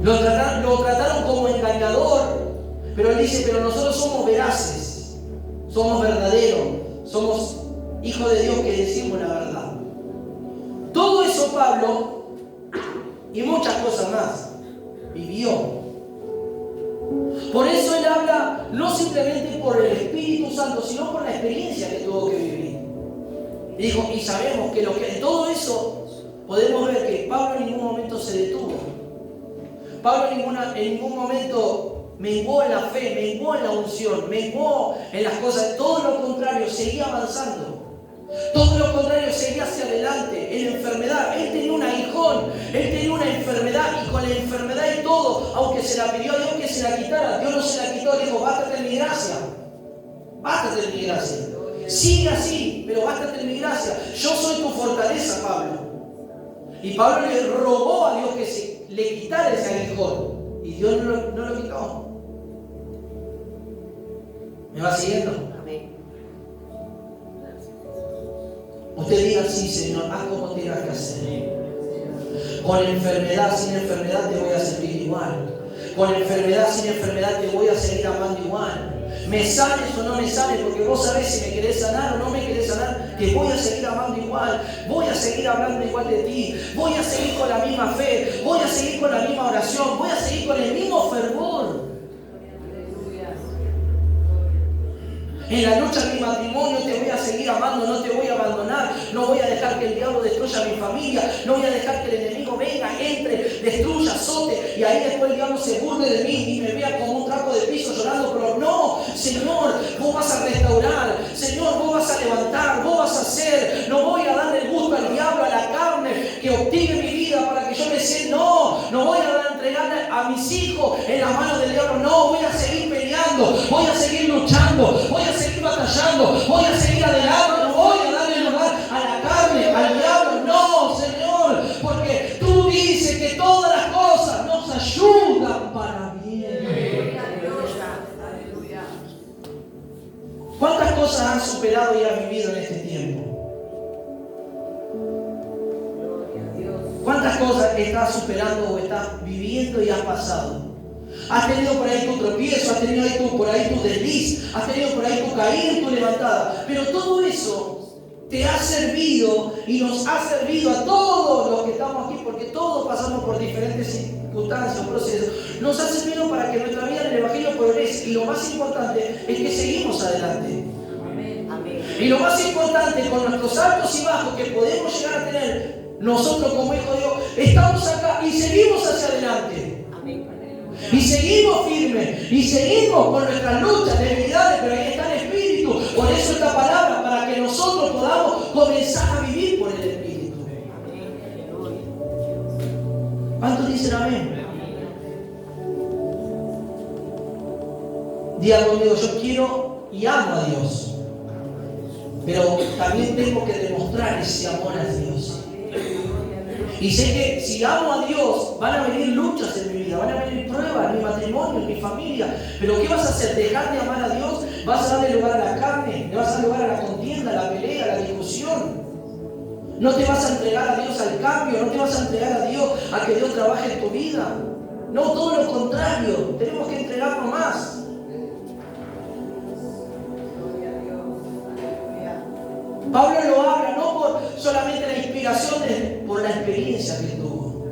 Lo trataron como engañador, pero él dice, pero nosotros somos veraces, somos verdaderos, somos hijos de Dios que decimos la verdad. Todo eso Pablo, y muchas cosas más, vivió. Por eso él habla no simplemente por el Espíritu Santo, sino por la experiencia que tuvo que vivir. Dijo, y sabemos que en todo eso podemos ver que Pablo en ningún momento se detuvo. Pablo en ningún momento menguó en la fe, menguó en la unción, menguó en las cosas. Todo lo contrario, seguía avanzando. Todo lo contrario, seguía hacia adelante en la enfermedad. Él tenía un aguijón, él tenía una enfermedad, y con la enfermedad y todo, aunque se la pidió a Dios que se la quitara, Dios no se la quitó. Dijo, bástate en mi gracia, bástate en mi gracia. Sigue así, pero bástate en mi gracia. Yo soy tu fortaleza, Pablo. Y Pablo le rogó a Dios que le quitara ese aguijón, y Dios no lo quitó. ¿Me va siguiendo? Amén. Usted diga, sí, Señor, haz como tengas que hacer. Con enfermedad, sin enfermedad te voy a servir igual. Con enfermedad, sin enfermedad te voy a seguir amando igual. Me sanes o no me sanes, porque vos sabés si me querés sanar o no me querés sanar, te voy a seguir amando igual. Voy a seguir hablando igual de ti. Voy a seguir con la misma fe. Voy a seguir con la misma oración. Voy a seguir con el mismo fervor. En la lucha de mi matrimonio te voy a seguir amando, no te voy a abandonar. No voy a dejar que el diablo destruya mi familia. No voy a dejar que el enemigo venga, entre, destruya, azote, y ahí después el diablo se burle de mí y me vea como un trapo de piso llorando. Pero no, Señor, vos vas a restaurar. Señor, vos vas a levantar, vos vas a hacer. No voy a darle el gusto al diablo, a la carne, que obtiene mi vida para que yo me sienta. No voy a entregarle a mis hijos en las manos del diablo. No, voy a seguir peleando, voy a seguir luchando, voy a seguir batallando, voy a seguir adelante. No voy a darle lugar a la carne, al diablo. No, Señor, porque tú dices que todas las cosas nos ayudan para bien. ¿Cuántas cosas han superado y han vivido en este tiempo? ¿Cuántas cosas estás superando o estás viviendo y has pasado? Has tenido por ahí tu tropiezo, has tenido por ahí tu desliz, has tenido por ahí tu caída y tu levantada. Pero todo eso te ha servido y nos ha servido a todos los que estamos aquí, porque todos pasamos por diferentes circunstancias, procesos. Nos ha servido para que nuestra vida en el Evangelio progrese. Y lo más importante es que seguimos adelante. Amén. Y lo más importante, con nuestros altos y bajos que podemos llegar a tener, nosotros como hijos de Dios, estamos acá y seguimos hacia adelante. Amén. Y seguimos firmes, y seguimos con nuestras luchas, debilidades, pero ahí está el Espíritu. Por eso esta palabra, para que nosotros podamos comenzar a vivir por el Espíritu. ¿Cuántos dicen amén? Diga conmigo, yo quiero y amo a Dios, pero también tengo que demostrar ese amor a Dios. Y sé que si amo a Dios, van a venir luchas en mi vida, van a venir pruebas en mi matrimonio, en mi familia. Pero ¿qué vas a hacer? ¿Dejar de amar a Dios? ¿Vas a darle lugar a la carne? ¿Le vas a dar lugar a la contienda, a la pelea, a la discusión? ¿No te vas a entregar a Dios al cambio? ¿No te vas a entregar a Dios a que Dios trabaje en tu vida? No, todo lo contrario. Tenemos que entregarnos más. Pablo lo habla no por solamente la inspiración, por la experiencia que tuvo.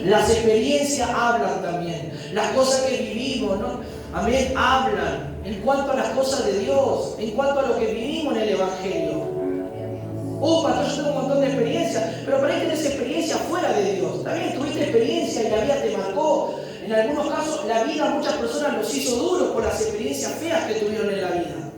Las experiencias hablan también. Las cosas que vivimos, ¿no? Amén, hablan en cuanto a las cosas de Dios, en cuanto a lo que vivimos en el Evangelio. Pastor, yo tengo un montón de experiencia, pero por ahí tenés experiencia fuera de Dios. También tuviste experiencia y la vida te marcó. En algunos casos, la vida a muchas personas los hizo duros por las experiencias feas que tuvieron en la vida.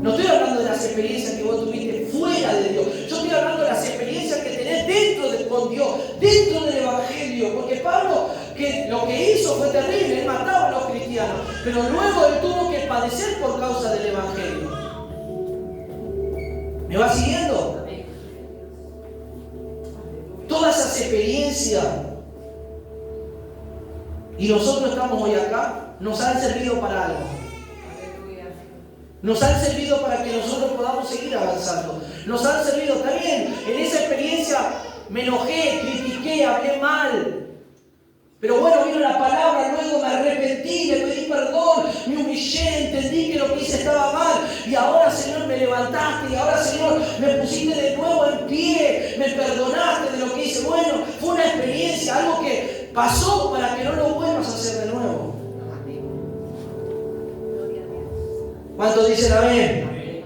No estoy hablando de las experiencias que vos tuviste fuera de Dios. Yo estoy hablando de las experiencias que tenés con Dios, dentro del Evangelio. Porque Pablo, que lo que hizo fue terrible, él mataba a los cristianos. Pero luego él tuvo que padecer por causa del Evangelio. ¿Me va siguiendo? Todas esas experiencias, y nosotros estamos hoy acá, nos han servido para algo. Nos han servido para que nosotros podamos seguir avanzando. Nos han servido también. En esa experiencia me enojé, critiqué, hablé mal. Pero bueno, vino la palabra, luego me arrepentí, le pedí perdón, me humillé, entendí que lo que hice estaba mal. Y ahora, Señor, me levantaste. Y ahora, Señor, me pusiste de nuevo en pie. Me perdonaste de lo que hice. Bueno, fue una experiencia, algo que pasó para que no lo vuelvas a hacer de nuevo. ¿Cuántos dicen amén?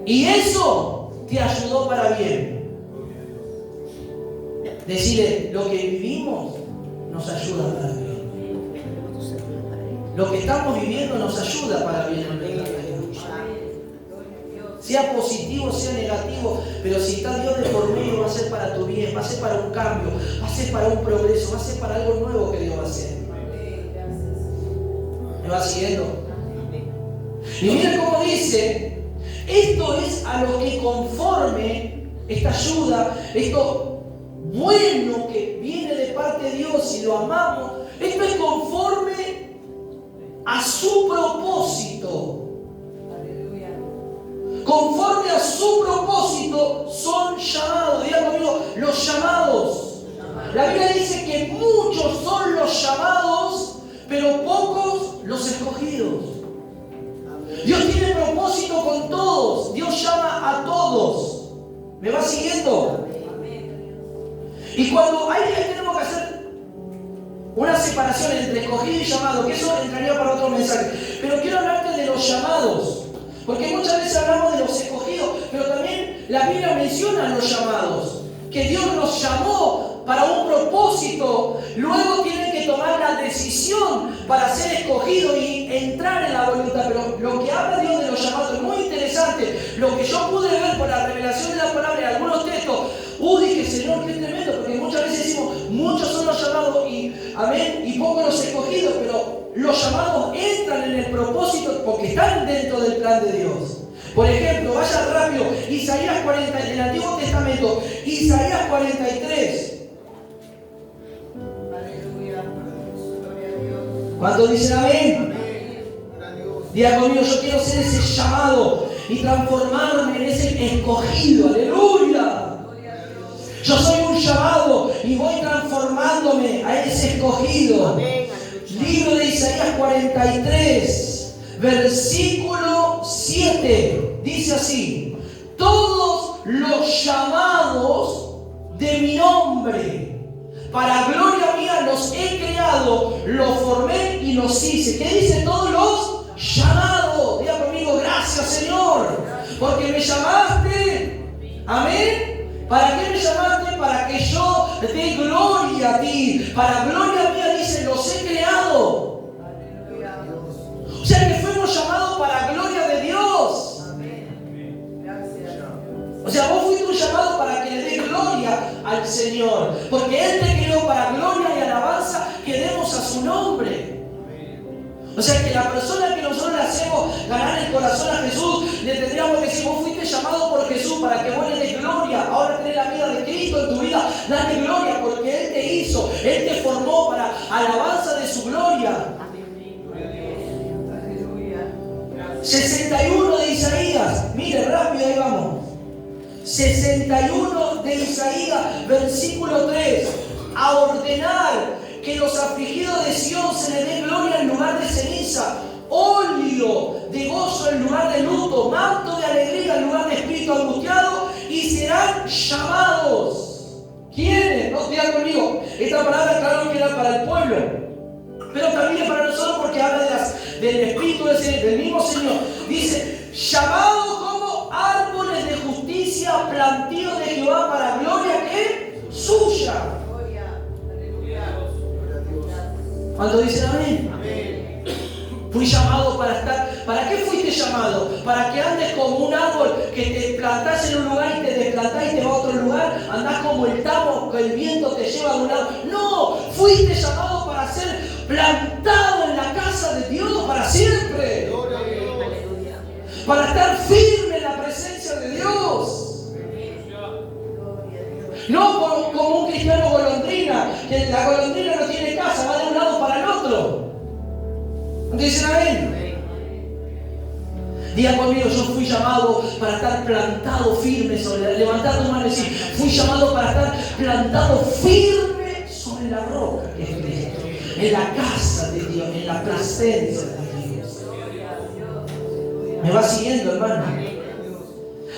Y eso te ayudó para bien. Decirle, lo que vivimos nos ayuda para bien. Lo que estamos viviendo nos ayuda para bien. Sea positivo, sea negativo, pero si está Dios de por medio, va a ser para tu bien, va a ser para un cambio, va a ser para un progreso, va a ser para algo nuevo que Dios va a hacer. ¿Me va siguiendo? Y miren cómo dice, esto es a lo que conforme esta ayuda, esto bueno que viene de parte de Dios y lo amamos, esto es conforme a su propósito. Conforme a su propósito son llamados. Diga conmigo, los llamados. La Biblia dice que muchos son los llamados, pero pocos los escogidos. Dios tiene propósito con todos. Dios llama a todos. ¿Me va siguiendo? Y cuando ahí tenemos que hacer una separación entre escogido y llamado, que eso entraría para otro mensaje. Pero quiero hablarte de los llamados. Porque muchas veces hablamos de los escogidos, pero también la Biblia menciona los llamados. Que Dios nos llamó para un propósito, luego tienen que tomar la decisión para ser escogidos y entrar en la voluntad. Pero lo que habla Dios de los llamados es muy interesante. Lo que yo pude ver por la revelación de la palabra en algunos textos, dije, Señor, qué tremendo, porque muchas veces decimos, muchos son los llamados y amén, y pocos los escogidos, pero los llamados entran en el propósito porque están dentro del plan de Dios. Por ejemplo, vaya rápido, Isaías 40, en el Antiguo Testamento, Isaías 43. ¿Cuántos dicen amén? Diga conmigo, yo quiero ser ese llamado y transformarme en ese escogido. ¡Aleluya! Yo soy un llamado y voy transformándome a ese escogido. Libro de Isaías 43, versículo 7. Dice así: todos los llamados de mi nombre, para gloria mía los he creado, los formé y los hice. ¿Qué dice? Todos los llamados. Diga conmigo, gracias Señor, porque me llamaste. Amén. ¿Para qué me llamaste? Para que yo dé gloria a ti. Para gloria mía, dice, los he creado. O sea que fuimos llamados para gloria de Dios. O sea, vos fuiste un llamado para que le dé gloria al Señor. Porque Él te creó para gloria y alabanza que demos a su nombre. O sea que la persona que nosotros le hacemos ganar el corazón a Jesús, le tendríamos que decir, vos fuiste llamado por Jesús para que vos le des gloria. Ahora tenés la vida de Cristo en tu vida, dale gloria porque Él te hizo, Él te formó para alabanza de su gloria. 61 de Isaías, mire rápido, ahí vamos. 61 de Isaías, versículo 3. A ordenar que los afligidos de Sión se les dé gloria en lugar de ceniza, óleo de gozo en lugar de luto, manto de alegría en lugar de espíritu angustiado, y serán llamados. ¿Quiénes? No, digan conmigo. Esta palabra, claro que era para el pueblo, pero también es para nosotros porque habla del espíritu del mismo Señor. Dice, llamados como árboles de justicia, plantíos de Jehová para gloria que suya. ¿Cuántos dicen amén? Fui llamado para estar. ¿Para qué fuiste llamado? Para que andes como un árbol, que te plantás en un lugar y te desplantás y te vas a otro lugar. Andás como el tamo, que el viento te lleva de un lado. No, fuiste llamado para ser plantado en la casa de Dios para siempre. Para estar firme en la presencia de Dios. No como un cristiano golondrina, que la golondrina no tiene casa, va de un lado para el otro. ¿Dicen amén? Diga conmigo, yo fui llamado para estar plantado firme sobre, levantar tu mano y decir, fui llamado para estar plantado firme sobre la roca que es Cristo, en la casa de Dios, en la presencia de Dios. ¿Me va siguiendo, hermano?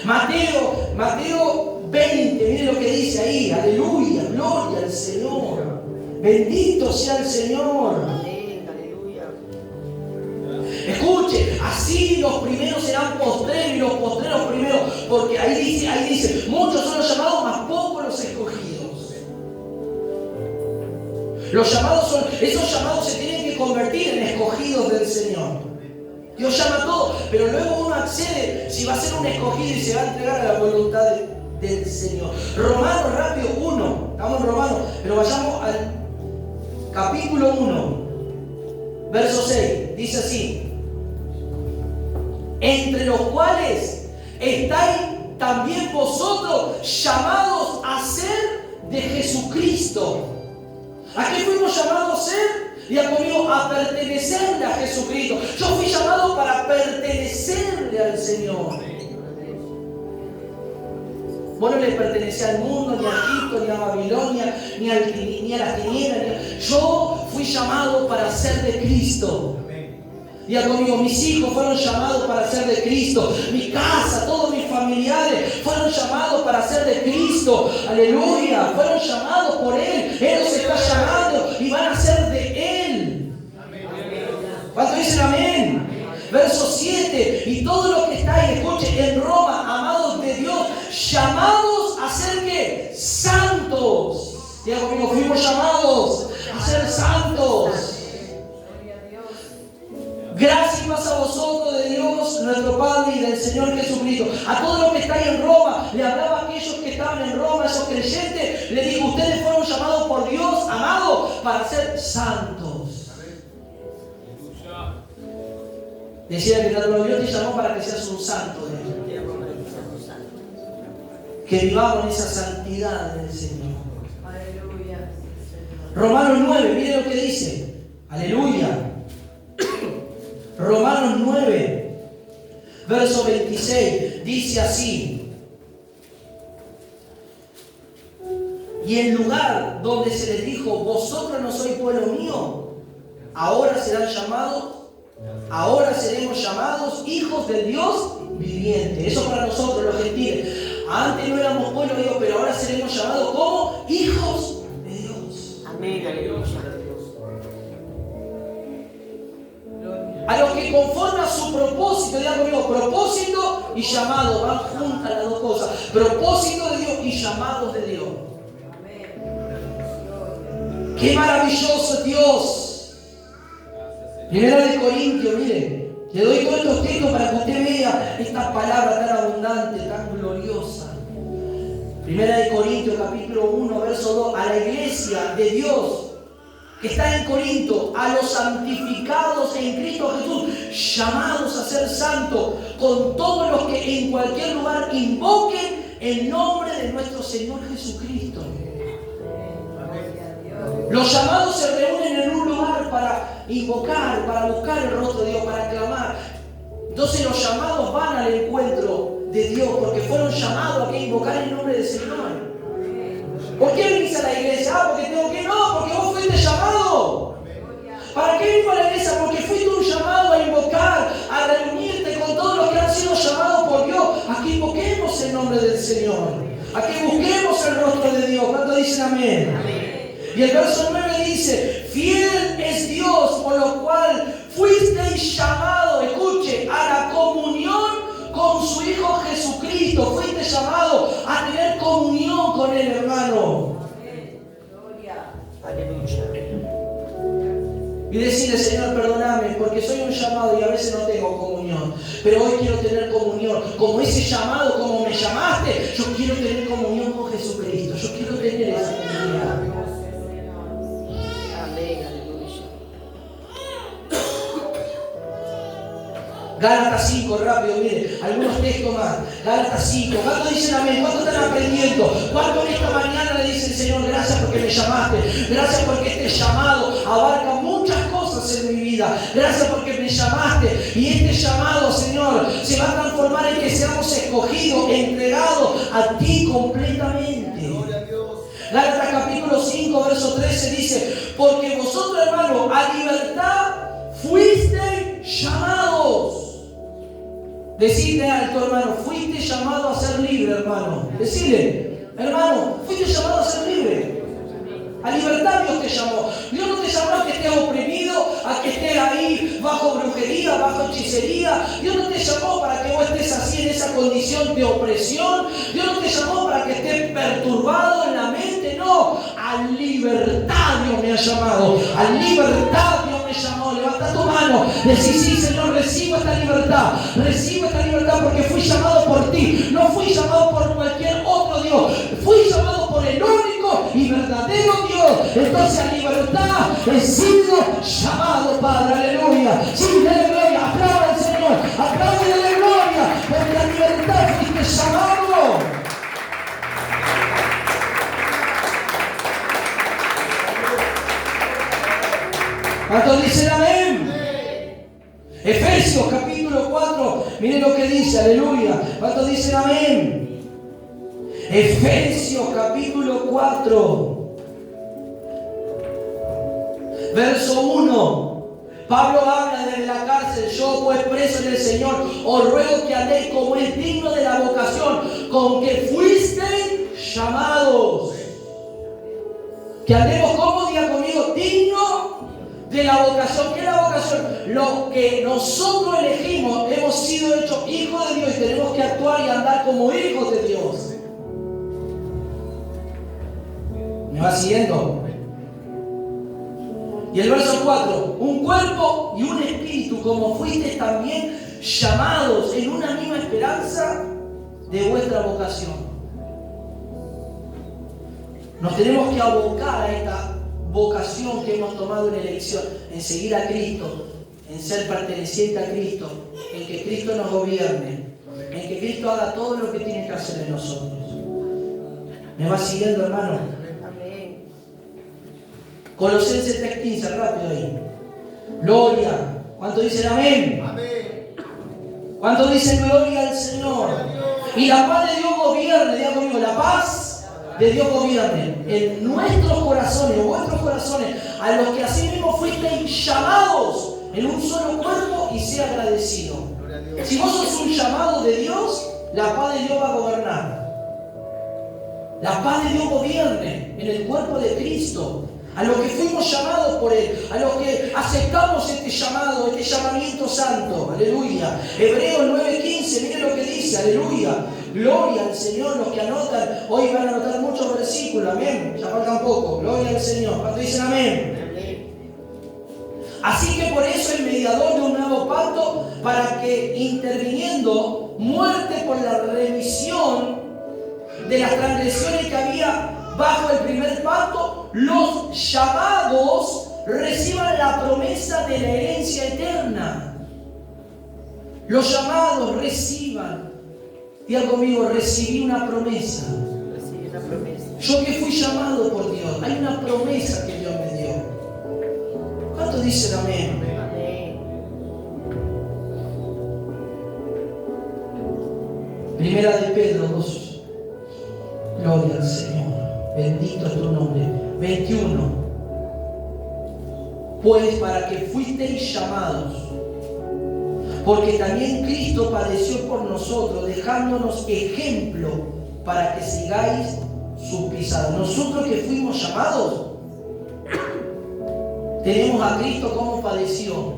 Mateo 20, mire lo que dice ahí, aleluya, gloria al Señor, bendito sea el Señor. Escuche, así los primeros serán postreros y los postreros primeros, porque ahí dice, muchos son los llamados, mas pocos los escogidos. Los llamados esos llamados se tienen que convertir en escogidos del Señor. Dios llama a todos, pero luego uno accede si va a ser un escogido y se va a entregar a la voluntad del Señor. Romanos, rápido, 1, estamos en Romanos, pero vayamos al capítulo 1, verso 6, dice así. Entre los cuales estáis también vosotros llamados a ser de Jesucristo. ¿A qué fuimos llamados a ser? Diga conmigo, a pertenecerle a Jesucristo. Yo fui llamado para pertenecerle al Señor. Vos no le pertenecés al mundo, ni a Egipto, ni a Babilonia, ni a las tinieblas. Yo fui llamado para ser de Cristo. Diga conmigo, mis hijos fueron llamados para ser de Cristo. Mi casa, todos mis familiares fueron llamados para ser de Cristo. Aleluya, fueron llamados por Él. Él los está llamando y van a ser de Él. ¿Cuántos dicen amén? Verso 7. Y todos los que estáis, escuchen, en Roma, amados de Dios, llamados a ser ¿qué? Santos. Diga conmigo, fuimos llamados a ser santos. Gracias más a vosotros de Dios, nuestro Padre, y del Señor Jesucristo. A todos los que estáis en Roma, le hablaba a aquellos que estaban en Roma, esos creyentes, le digo, ustedes fueron llamados por Dios, amados, para ser santos. Decía que Dios te llamó para que seas un santo de Él. Que vivamos en esa santidad del Señor. Romanos 9, miren lo que dice. Aleluya. Romanos 9, verso 26, dice así. Y en lugar donde se les dijo, vosotros no sois pueblo mío, ahora serán llamados, ahora seremos llamados hijos del Dios viviente. Eso para nosotros los gentiles. Antes no éramos pueblo de Dios, pero ahora seremos llamados como hijos de Dios. Amén, aleluya. A los que conforme a su propósito, digan conmigo, propósito y llamado, van juntas las dos cosas. Propósito de Dios y llamados de Dios. ¡Qué maravilloso Dios! Primera de Corintios, miren, le doy todos estos textos para que usted vea esta palabra tan abundante, tan gloriosa. Primera de Corintios, capítulo 1, verso 2, a la iglesia de Dios que está en Corinto, a los santificados en Cristo Jesús, llamados a ser santos, con todos los que en cualquier lugar invoquen el nombre de nuestro Señor Jesucristo. Los llamados se reúnen en un lugar para invocar, para buscar el rostro de Dios, para clamar. Entonces los llamados van al encuentro de Dios, porque fueron llamados a que invocar el nombre del Señor. ¿Por qué venís a la iglesia? Porque tengo que no, porque vos fuiste llamado. ¿Para qué vengo a la iglesia? Porque fuiste un llamado a invocar, a reunirte con todos los que han sido llamados por Dios, a que invoquemos el nombre del Señor, a que busquemos el rostro de Dios. ¿Cuántos dicen amén? Y el verso 9 dice, fiel es Dios, por lo cual fuisteis llamados, escuche, a la comunión con su Hijo Jesucristo. Fuiste llamado a tener comunión con Él, hermano. Aleluya. decirle, Señor, perdóname, porque soy un llamado y a veces no tengo comunión. Pero hoy quiero tener comunión. Como ese llamado, como me llamaste, yo quiero tener comunión con Jesucristo. Yo quiero tener esa comunión. Gálatas 5, rápido, mire, algunos textos más. Gálatas 5, ¿cuántos dicen amén? ¿Cuántos están aprendiendo? ¿Cuántos esta mañana le dicen, Señor, gracias porque me llamaste? Gracias porque este llamado abarca muchas cosas en mi vida. Gracias porque me llamaste. Y este llamado, Señor, se va a transformar en que seamos escogidos, entregados a ti completamente. Gálatas capítulo 5, verso 13 dice, porque vosotros, hermanos, a libertad fuisteis llamados. Decirle alto, hermano, fuiste llamado a ser libre, hermano. Decirle, hermano, fuiste llamado a ser libre. A libertad Dios te llamó. Dios no te llamó a que estés oprimido, a que estés ahí bajo brujería, bajo hechicería. Dios no te llamó para que vos estés así en esa condición de opresión. Dios no te llamó para que estés perturbado en la mente. No, a libertad Dios me ha llamado. A libertad Dios me llamó. Levanta tu mano. Decí, sí, Señor, recibo esta libertad. Recibo esta libertad porque fui llamado por ti. No fui llamado por cualquier otro Dios. Fui llamado por el único y verdadero Dios. Entonces a libertad he sido llamado, Padre. Aleluya. Sí, dale gloria. Aplauda al Señor. Aplaude y dale gloria. Porque a libertad fuiste llamado. ¿Cuántos dicen amén? Efesios capítulo 4, miren lo que dice, aleluya. ¿Cuántos dicen amén? Efesios capítulo 4, verso 1. Pablo habla desde la cárcel, yo pues preso en el Señor, os ruego que andéis como es digno de la vocación con que fuisteis llamados. Que andemos como, diga conmigo, digno de la vocación. ¿Qué es la vocación? Lo que nosotros elegimos, hemos sido hechos hijos de Dios y tenemos que actuar y andar como hijos de Dios. ¿Me va siguiendo? Y el verso 4, un cuerpo y un espíritu, como fuisteis también llamados en una misma esperanza de vuestra vocación. Nos tenemos que abocar a esta vocación que hemos tomado en elección, en seguir a Cristo, en ser perteneciente a Cristo, en que Cristo nos gobierne, en que Cristo haga todo lo que tiene que hacer en nosotros. ¿Me va siguiendo, hermano? Amén. Colosenses 3:15, rápido ahí. Gloria. ¿Cuánto dicen amén? Amén. ¿Cuánto dicen gloria al Señor? Y la paz de Dios gobierne, diga conmigo, la paz de Dios gobierne en nuestros corazones, en vuestros corazones, a los que así mismo fuisteis llamados en un solo cuerpo, y sea agradecido. Si vos sos un llamado de Dios, la paz de Dios va a gobernar. La paz de Dios gobierne en el cuerpo de Cristo, a los que fuimos llamados por Él, a los que aceptamos este llamado, este llamamiento santo. Aleluya. Hebreos 9:15, miren lo que dice, aleluya. Gloria al Señor. Los que anotan, hoy van a anotar muchos versículos, amén. Ya falta un poco. Gloria al Señor. ¿Cuántos dicen amén? Así que por eso el mediador de un nuevo pacto, para que interviniendo muerte por la remisión de las transgresiones que había bajo el primer pacto, los llamados reciban la promesa de la herencia eterna. Los llamados reciban. Diga conmigo, recibí una promesa. Recibí una promesa. Yo que fui llamado por Dios, hay una promesa que Dios me dio. ¿Cuántos dicen amén? Amén. Primera de Pedro 2. Gloria al Señor. Bendito es tu nombre. 21. Pues para que fuisteis llamados, porque también Cristo padeció por nosotros, dejándonos ejemplo para que sigáis sus pisadas. Nosotros que fuimos llamados, tenemos a Cristo como padeció.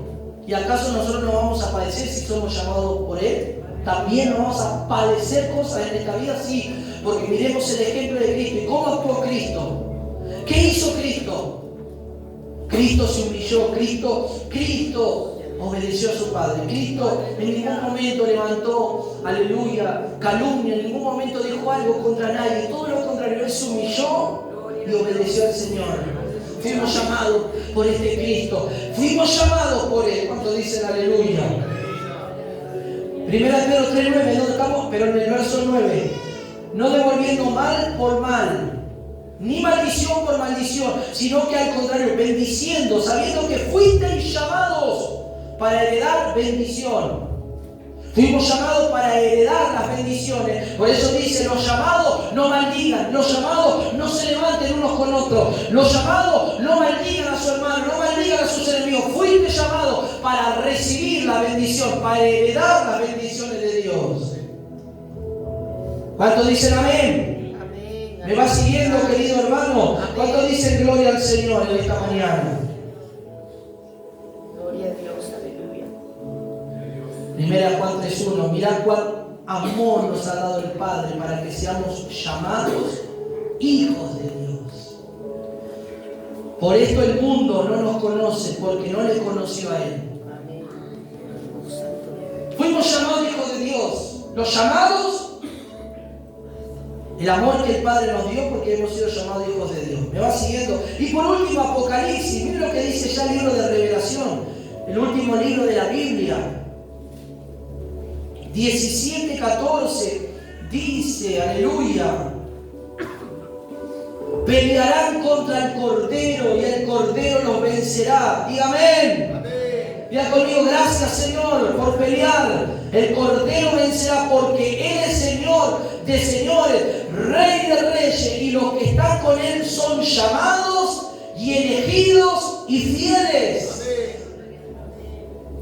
¿Y acaso nosotros no vamos a padecer si somos llamados por Él? También nos vamos a padecer cosas en esta vida, sí, porque miremos el ejemplo de Cristo. ¿Y cómo actuó Cristo? ¿Qué hizo Cristo? Cristo se humilló, Cristo obedeció a su Padre. Cristo en ningún momento levantó, aleluya, calumnia, en ningún momento dijo algo contra nadie. Todo lo contrario, Él se humilló y obedeció al Señor. Fuimos llamados por este Cristo. Fuimos llamados por Él. ¿Cuántos dicen aleluya? Primera de Pedro 3:9, ¿dónde estamos? Pero en el verso 9. No devolviendo mal por mal, ni maldición por maldición, sino que al contrario, bendiciendo, sabiendo que fuisteis llamados para heredar bendición. Fuimos llamados para heredar las bendiciones. Por eso dice, los llamados no maldigan, los llamados no se levanten unos con otros, los llamados no maldigan a su hermano, no maldigan a sus enemigos. Fuiste llamado para recibir la bendición, para heredar las bendiciones de Dios. ¿Cuántos dicen amén? Amén. ¿Me va siguiendo, querido hermano? ¿Cuántos dicen gloria al Señor en esta mañana? Gloria a Dios, aleluya. Primera Juan 3:1. Mirad cuán amor nos ha dado el Padre para que seamos llamados hijos de Dios. Por esto el mundo no nos conoce, porque no le conoció a Él. Amén. Fuimos llamados hijos de Dios. Los llamados, el amor que el Padre nos dio porque hemos sido llamados hijos de Dios. ¿Me va siguiendo? Y por último, Apocalipsis. Miren lo que dice ya el libro de Revelación, el último libro de la Biblia. 17:14 dice, aleluya, pelearán contra el Cordero y el Cordero los vencerá. Diga amén. Diga conmigo, gracias Señor por pelear. El Cordero vencerá porque Él es Señor de señores, Rey de reyes, y los que están con Él son llamados y elegidos y fieles.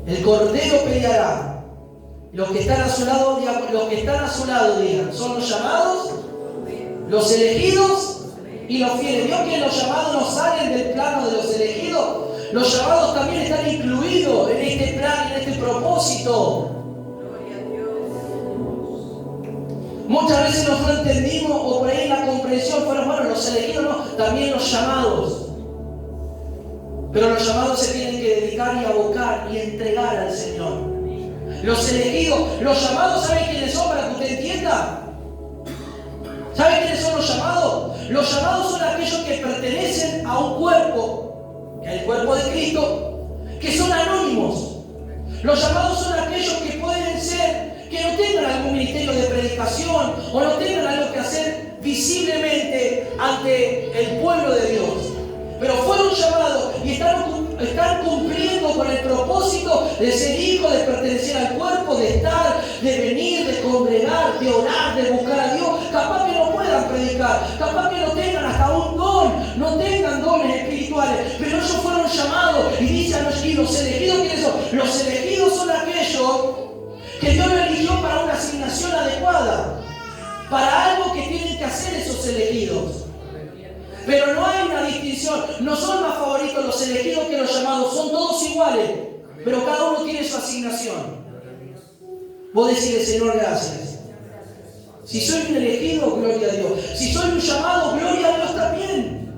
El Cordero peleará. Los que están a su lado, digan, son los llamados, los elegidos y los fieles. ¿Vio que los llamados no salen del plano de los elegidos? Los llamados también están incluidos en este plan, en este propósito. Muchas veces no entendimos, o por ahí en la comprensión fueron, bueno, los elegidos no, también los llamados. Pero los llamados se tienen que dedicar y abocar y entregar al Señor. Los elegidos, los llamados, ¿saben quiénes son para que usted entienda? ¿Saben quiénes son los llamados? Los llamados son aquellos que pertenecen a un cuerpo, que es el cuerpo de Cristo, que son anónimos. Los llamados son aquellos que pueden ser, que no tengan algún ministerio de predicación o no tengan algo que hacer visiblemente ante el pueblo de Dios. Pero fueron llamados y están cumpliendo con el propósito de ser hijos, de pertenecer al cuerpo, de estar, de venir, de congregar, de orar, de buscar a Dios. Capaz que no puedan predicar, capaz que no tengan hasta un don, no tengan dones espirituales, pero ellos fueron llamados y dicen los elegidos, ¿quiénes son? Los elegidos son aquellos que Dios lo eligió para una asignación adecuada, para algo que tienen que hacer esos elegidos. Pero no hay una distinción, no son más favoritos los elegidos que los llamados, son todos iguales, pero cada uno tiene su asignación. Vos decís, Señor, gracias. Si soy un elegido, gloria a Dios. Si soy un llamado, gloria a Dios también.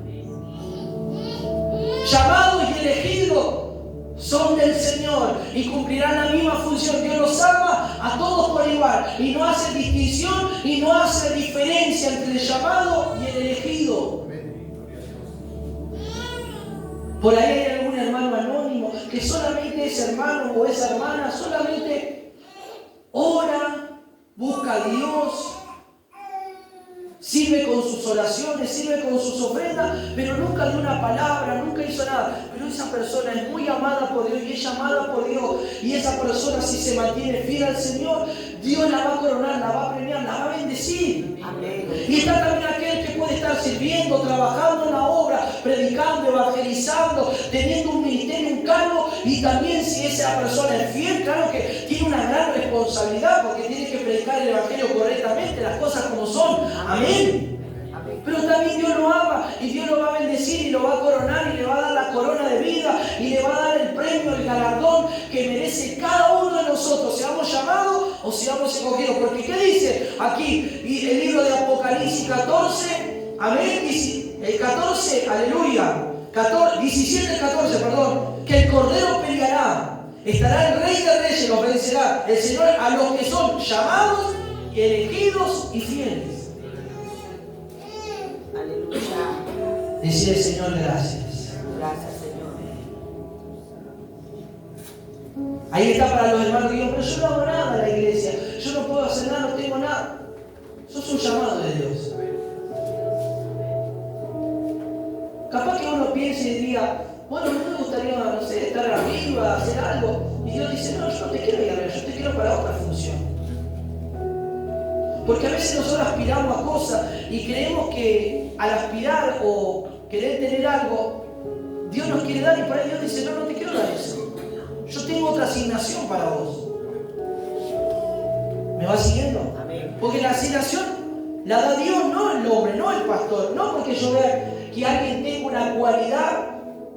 Llamados y elegidos son del Señor y cumplirán la misma función. Dios los ama a todos por igual y no hace distinción y no hace diferencia entre el llamado y el elegido. Por ahí hay algún hermano anónimo que solamente ese hermano o esa hermana solamente ora, busca a Dios, sirve con sus oraciones, sirve con sus ofrendas, pero nunca dio una palabra, nunca hizo nada. Pero esa persona es muy amada por Dios y es llamada por Dios. Y esa persona, si se mantiene fiel al Señor, Dios la va a coronar, la va a premiar, la va a bendecir. Amén. Y está también aquel que puede estar sirviendo, trabajando en la obra, predicando, evangelizando, teniendo un ministerio, un cargo, y también si esa persona es fiel, claro que tiene una gran responsabilidad porque tiene que predicar el evangelio correctamente, las cosas como son. Amén. Pero también Dios lo ama y Dios lo va a bendecir y lo va a coronar y le va a dar la corona de vida y le va a dar el premio, el galardón que merece cada uno de nosotros, seamos llamados o seamos escogidos. Porque ¿qué dice aquí el libro de Apocalipsis 14? Amén. Dice el 14, aleluya. 17:14, que el Cordero peleará, estará el Rey de Reyes, los vencerá el Señor a los que son llamados, elegidos y fieles. Aleluya. Decirle, Señor, gracias. Gracias, Señor. Ahí está para los hermanos que digan, pero yo no hago nada en la iglesia, yo no puedo hacer nada, no tengo nada. Sos un llamado de Dios. Capaz que uno piense y diga, bueno, no me gustaría, no sé, estar arriba, hacer algo. Y Dios dice, no, yo no te quiero ir arriba, yo te quiero para otra función. Porque a veces nosotros aspiramos a cosas y creemos que al aspirar o querer tener algo, Dios nos quiere dar y para Dios dice, no, no te quiero dar eso. Yo tengo otra asignación para vos. ¿Me va siguiendo? Amén. Porque la asignación la da Dios, no el hombre, no el pastor. No porque yo vea que alguien tenga una cualidad,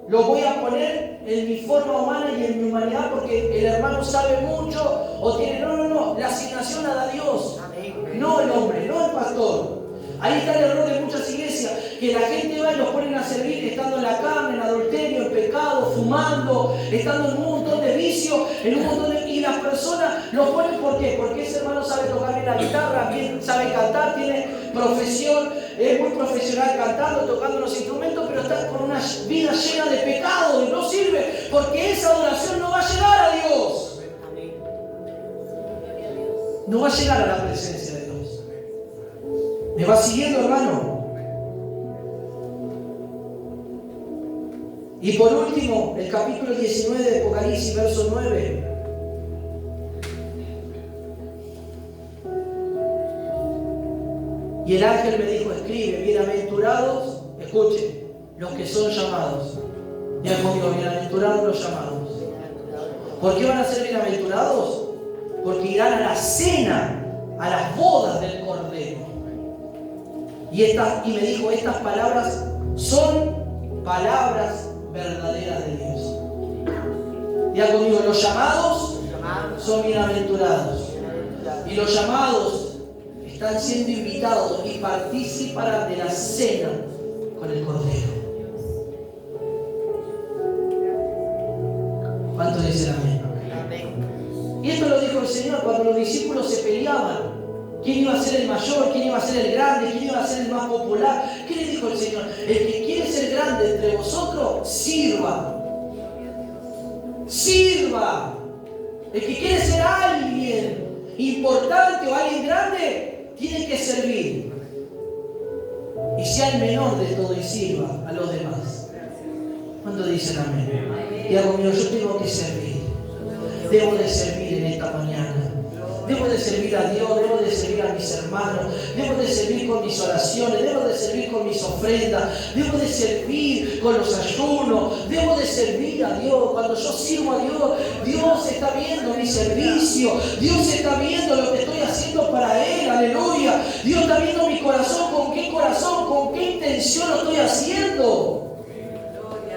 lo voy a poner en mi forma humana y en mi humanidad porque el hermano sabe mucho o tiene... No. La asignación la da Dios. Amén. No el hombre, no el pastor. Ahí está el error de muchas iglesias, que la gente va y los ponen a servir estando en la carne, en adulterio, en pecado, fumando, estando en un montón de vicios, y las personas los ponen ¿por qué? Porque ese hermano sabe tocar bien la guitarra, bien sabe cantar, tiene profesión, es muy profesional cantando, tocando los instrumentos, pero está con una vida llena de pecado y no sirve, porque esa adoración no va a llegar a Dios. Amén. No va a llegar a la presencia de Dios. ¿Me va siguiendo, hermano? Y por último, el capítulo 19 de Apocalipsis, verso 9. Y el ángel me dijo, escribe, bienaventurados, escuche, los que son llamados. Ya conmigo, bienaventurados los llamados. ¿Por qué van a ser bienaventurados? Porque irán a la cena, a las bodas del Cordero. Y me dijo, estas palabras son palabras verdaderas de Dios. Ya conmigo, los llamados son bienaventurados. Y los llamados están siendo invitados y participarán de la cena con el Cordero. ¿Cuántos dicen amén? Amén. Y esto lo dijo el Señor cuando los discípulos se peleaban. ¿Quién iba a ser el mayor? ¿Quién iba a ser el grande? ¿Quién iba a ser el más popular? ¿Qué le dijo el Señor? El que quiere ser grande entre vosotros, sirva. Sirva. El que quiere ser alguien importante o alguien grande, tiene que servir. Y sea el menor de todo y sirva a los demás. ¿Cuántos dicen amén? Y hago mío, yo tengo que servir. Debo de servir en esta mañana. Debo de servir a Dios, debo de servir a mis hermanos, debo de servir con mis oraciones, debo de servir con mis ofrendas, debo de servir con los ayunos, debo de servir a Dios. Cuando yo sirvo a Dios, Dios está viendo mi servicio, Dios está viendo lo que estoy haciendo para Él, aleluya. Dios está viendo mi corazón, con qué intención lo estoy haciendo.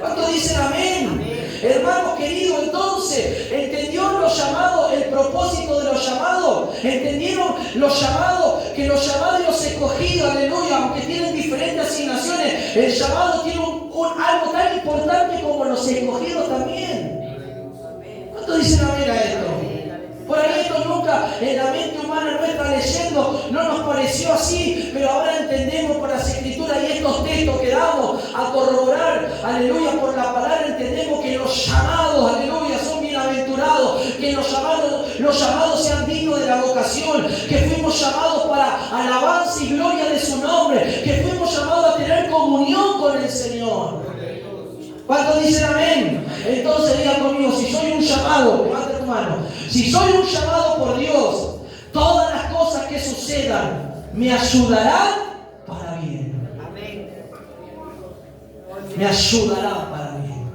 ¿Cuántos dicen amén? Hermanos queridos, entonces, ¿entendió los llamados, el propósito de los llamados? ¿Entendieron los llamados? Que los llamados y los escogidos, aleluya, aunque tienen diferentes asignaciones, el llamado tiene algo tan importante como los escogidos también. ¿Cuántos dicen amén a esto? Por ahí esto nunca en la mente humana nuestra leyendo no nos pareció así, pero ahora entendemos por las escrituras y estos textos que damos a corroborar, aleluya, por la palabra entendemos que los llamados, aleluya, son bienaventurados, que los llamados sean dignos de la vocación, que fuimos llamados para alabanza y gloria de su nombre, que fuimos llamados a tener comunión con el Señor. ¿Cuántos dicen amén? Entonces diga conmigo, si soy un llamado, levanta tu mano, si soy un llamado por Dios, todas las cosas que sucedan me ayudarán para bien. Amén. Me ayudarán para bien.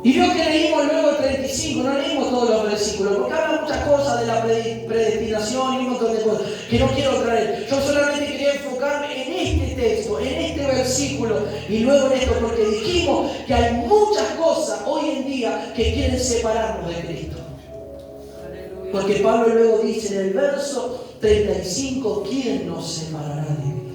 Y veo que leímos luego el 35, no leímos todos los versículos, porque habla muchas cosas de la predestinación y un montón de cosas que no quiero traer. Yo solamente quería enfocarme en este texto, en este versículo y luego en esto, porque dijimos que hay muchas cosas hoy en día que quieren separarnos de Cristo. Porque Pablo luego dice en el verso 35, ¿quién nos separará de Cristo?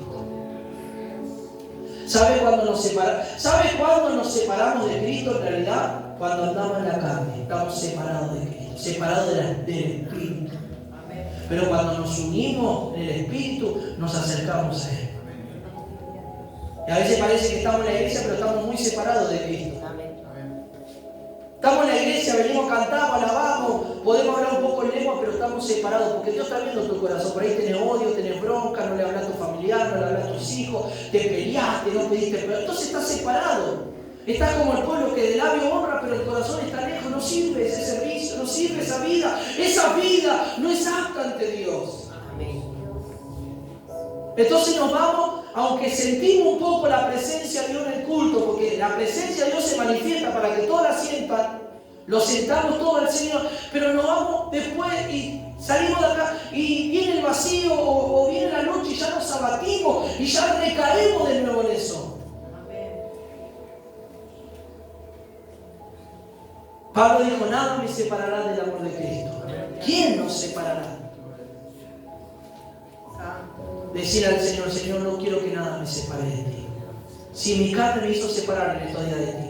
¿Sabe cuándo nos separamos de Cristo en realidad? Cuando andamos en la carne, estamos separados de Cristo, separados del Espíritu. Pero cuando nos unimos en el Espíritu, nos acercamos a Él. Y a veces parece que estamos en la iglesia, pero estamos muy separados de Cristo. Estamos en la iglesia, venimos, cantamos, alabamos, podemos hablar un poco en lengua, pero estamos separados, porque Dios está viendo tu corazón. Por ahí tenés odio, tenés bronca, no le hablas a tu familiar, no le hablas a tus hijos, te peleaste, no pediste perdón. Entonces estás separado. Estás como el pueblo que de labio honra, pero el corazón está lejos. No sirve ese servicio, no sirve esa vida. Esa vida no es apta ante Dios. Entonces nos vamos, aunque sentimos un poco la presencia de Dios en el culto, porque la presencia de Dios se manifiesta para que todos la sientan, lo sentamos todo al Señor, pero nos vamos después y salimos de acá y viene el vacío o viene la noche y ya nos abatimos y ya recaemos de nuevo en eso. Pablo dijo, nada me separará del amor de Cristo. ¿Quién nos separará? Decir al Señor, Señor, no quiero que nada me separe de ti. Si mi carne me hizo separar en estos días de ti.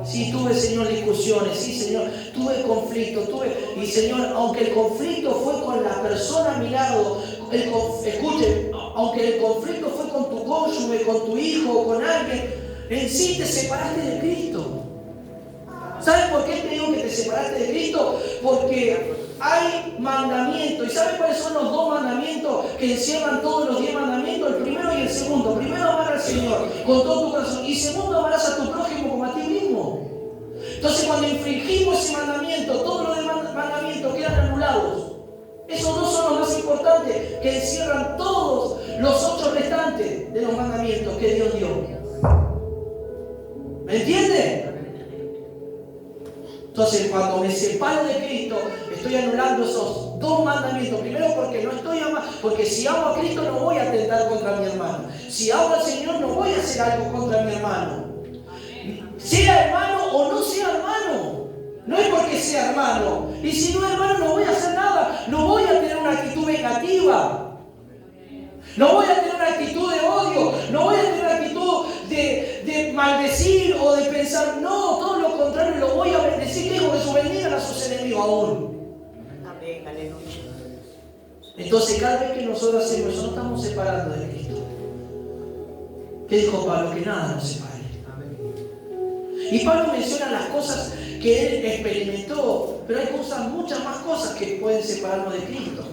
Sí, tuve, Señor, discusiones. Sí, Señor, tuve conflictos. Y, Señor, aunque el conflicto fue con la persona a mi lado, escuche, aunque el conflicto fue con tu cónyuge, con tu hijo, con alguien, en sí te separaste de Cristo. ¿Sabes por qué te digo que te separaste de Cristo? Porque hay mandamientos. ¿Y sabes cuáles son los dos mandamientos que encierran todos los 10 mandamientos? El primero y el segundo. Primero, amar al Señor con todo tu corazón. Y segundo, amarás a tu prójimo como a ti mismo. Entonces, cuando infringimos ese mandamiento, todos los demás mandamientos quedan anulados. Esos dos son los más importantes, que encierran todos los 8 restantes de los mandamientos que Dios dio. ¿Me entiendes? Entonces, cuando me separo de Cristo, estoy anulando esos 2 mandamientos. Primero, porque no estoy amando, porque si amo a Cristo no voy a atentar contra mi hermano. Si amo al Señor no voy a hacer algo contra mi hermano. Sea hermano o no sea hermano. No es porque sea hermano. Y si no es hermano no voy a hacer nada. No voy a tener una actitud negativa. No voy a tener una actitud de odio. No voy a tener una actitud de maldecir o de pensar. No, todo lo contrario, lo voy a bendecir. Que Jesús bendigan a sus enemigos aún. Amén, aleluya. Entonces, cada vez que nosotros hacemos eso, no estamos separando de Cristo. ¿Qué dijo Pablo? Que nada nos separe. Y Pablo menciona las cosas que él experimentó, pero hay muchas más cosas que pueden separarnos de Cristo.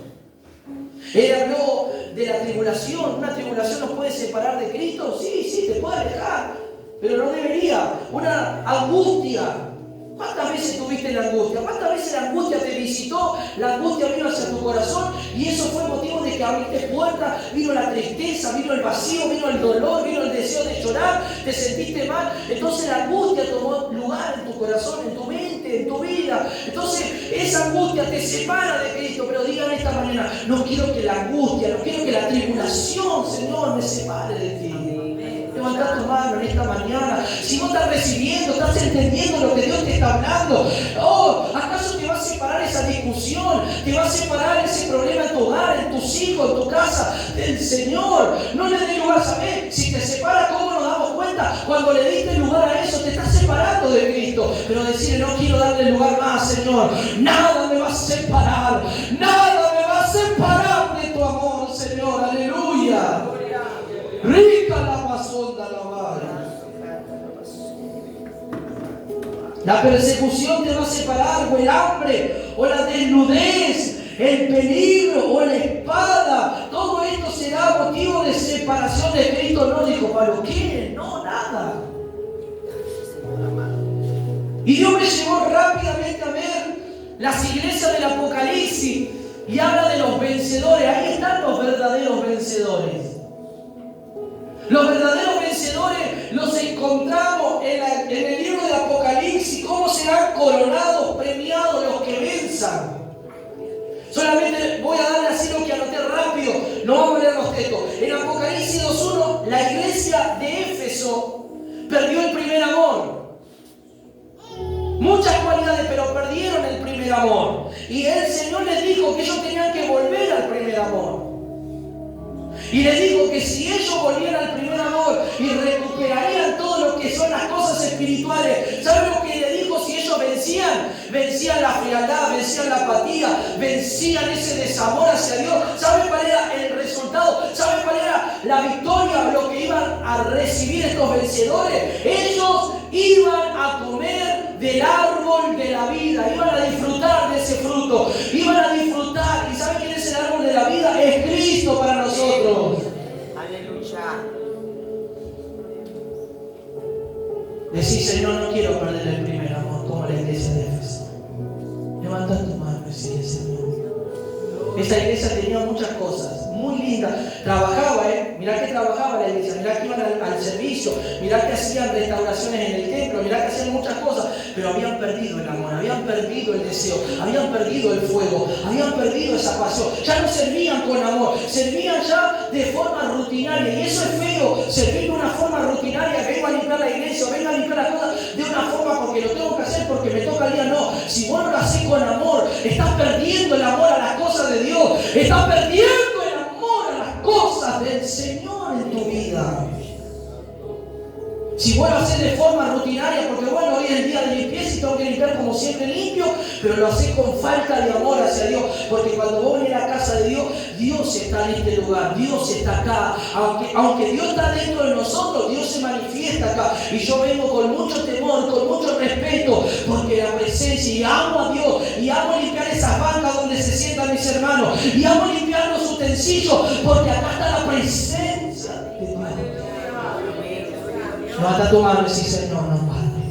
Él habló de la tribulación. ¿Una tribulación nos puede separar de Cristo? Sí, te puede alejar, pero no debería. Una angustia. ¿Cuántas veces tuviste la angustia? ¿Cuántas veces la angustia te visitó? La angustia vino hacia tu corazón y eso fue motivo de que abriste puertas, vino la tristeza, vino el vacío, vino el dolor, vino el deseo de llorar, te sentiste mal. Entonces la angustia tomó lugar en tu corazón, en tu mente, en tu vida. Entonces esa angustia te separa de Cristo. Pero digan esta mañana, no quiero que la angustia, no quiero que la tribulación, Señor, me separe de ti. Levanta tu mano en esta mañana. Si no estás recibiendo, estás entendiendo lo que Dios te está hablando. Oh, ¿acaso te va a separar esa discusión? ¿Te va a separar ese problema en tu hogar, en tus hijos, en tu casa? Del Señor. No le des lugar a saber. Si te separa, ¿cómo nos damos cuenta? Cuando le diste lugar a eso, te estás separando de Cristo. Pero decirle, no quiero darle lugar más, Señor. Nada me va a separar. Nada me va a separar de tu amor, Señor. Aleluya. Rica la pasonda la vara. La persecución te va a separar, o el hambre, o la desnudez, el peligro, o la espada. Todo esto será motivo de separación de Cristo. No, dijo Pablo, ¿qué? No, nada. Y Dios me llevó rápidamente a ver las iglesias del Apocalipsis y habla de los vencedores. Ahí están los verdaderos vencedores. Los verdaderos vencedores los encontramos en el libro del Apocalipsis. ¿Cómo serán coronados, premiados los que venzan? Solamente voy a darle así lo que anoté rápido. No vamos a leer los textos. En Apocalipsis 2.1, la iglesia de Éfeso perdió el primer amor. Muchas cualidades, pero perdieron el primer amor. Y el Señor les dijo que ellos tenían que volver al primer amor. Y le dijo que si ellos volvían al primer amor y recuperarían todo lo que son las cosas espirituales, ¿saben lo que le dijo? Si ellos vencían la frialdad, vencían la apatía, vencían ese desamor hacia Dios, ¿saben cuál era el resultado? ¿Saben cuál era la victoria, lo que iban a recibir estos vencedores? Ellos iban a comer del árbol de la vida, iban a disfrutar de ese fruto, iban a disfrutar. ¿Y saben quién es el árbol de la vida? Es Cristo para nosotros. Aleluya. Decís, Señor, no quiero perder el primer amor como la iglesia de Éfeso. Levanta tu mano y decirle, Señor. Esta iglesia tenía muchas cosas muy lindas. Trabajaba, mirá que trabajaba la iglesia, mirá que iban al servicio, mirá que hacían restauraciones en el templo, mirá que hacían muchas cosas, pero habían perdido el amor, habían perdido el deseo, habían perdido el fuego, habían perdido esa pasión. Ya no servían con amor, servían ya de forma rutinaria. Y eso es feo, servir de una forma rutinaria. Vengo a limpiar la iglesia, vengo a limpiar las cosas de una forma porque lo tengo que hacer, porque me toca el día. No, si vos no lo haces con amor, estás perdiendo el amor a las cosas de Dios, estás perdiendo el amor a las cosas del Señor en tu vida. Si vos lo haces de forma rutinaria, porque bueno, hoy es el día de limpieza y tengo que limpiar como siempre limpio, pero lo haces con falta de amor hacia Dios, porque cuando vos venís a la casa de Dios, Dios está en este lugar, Dios está acá. Aunque Dios está dentro de nosotros, Dios se manifiesta acá. Y yo vengo con mucho temor, con mucho respeto, porque la presencia, y amo a Dios, y amo limpiar esas bancas donde se sientan mis hermanos, y amo limpiar los utensilios, porque acá está la presencia de Dios. Levanta tu mano y decís, Señor, no, Padre,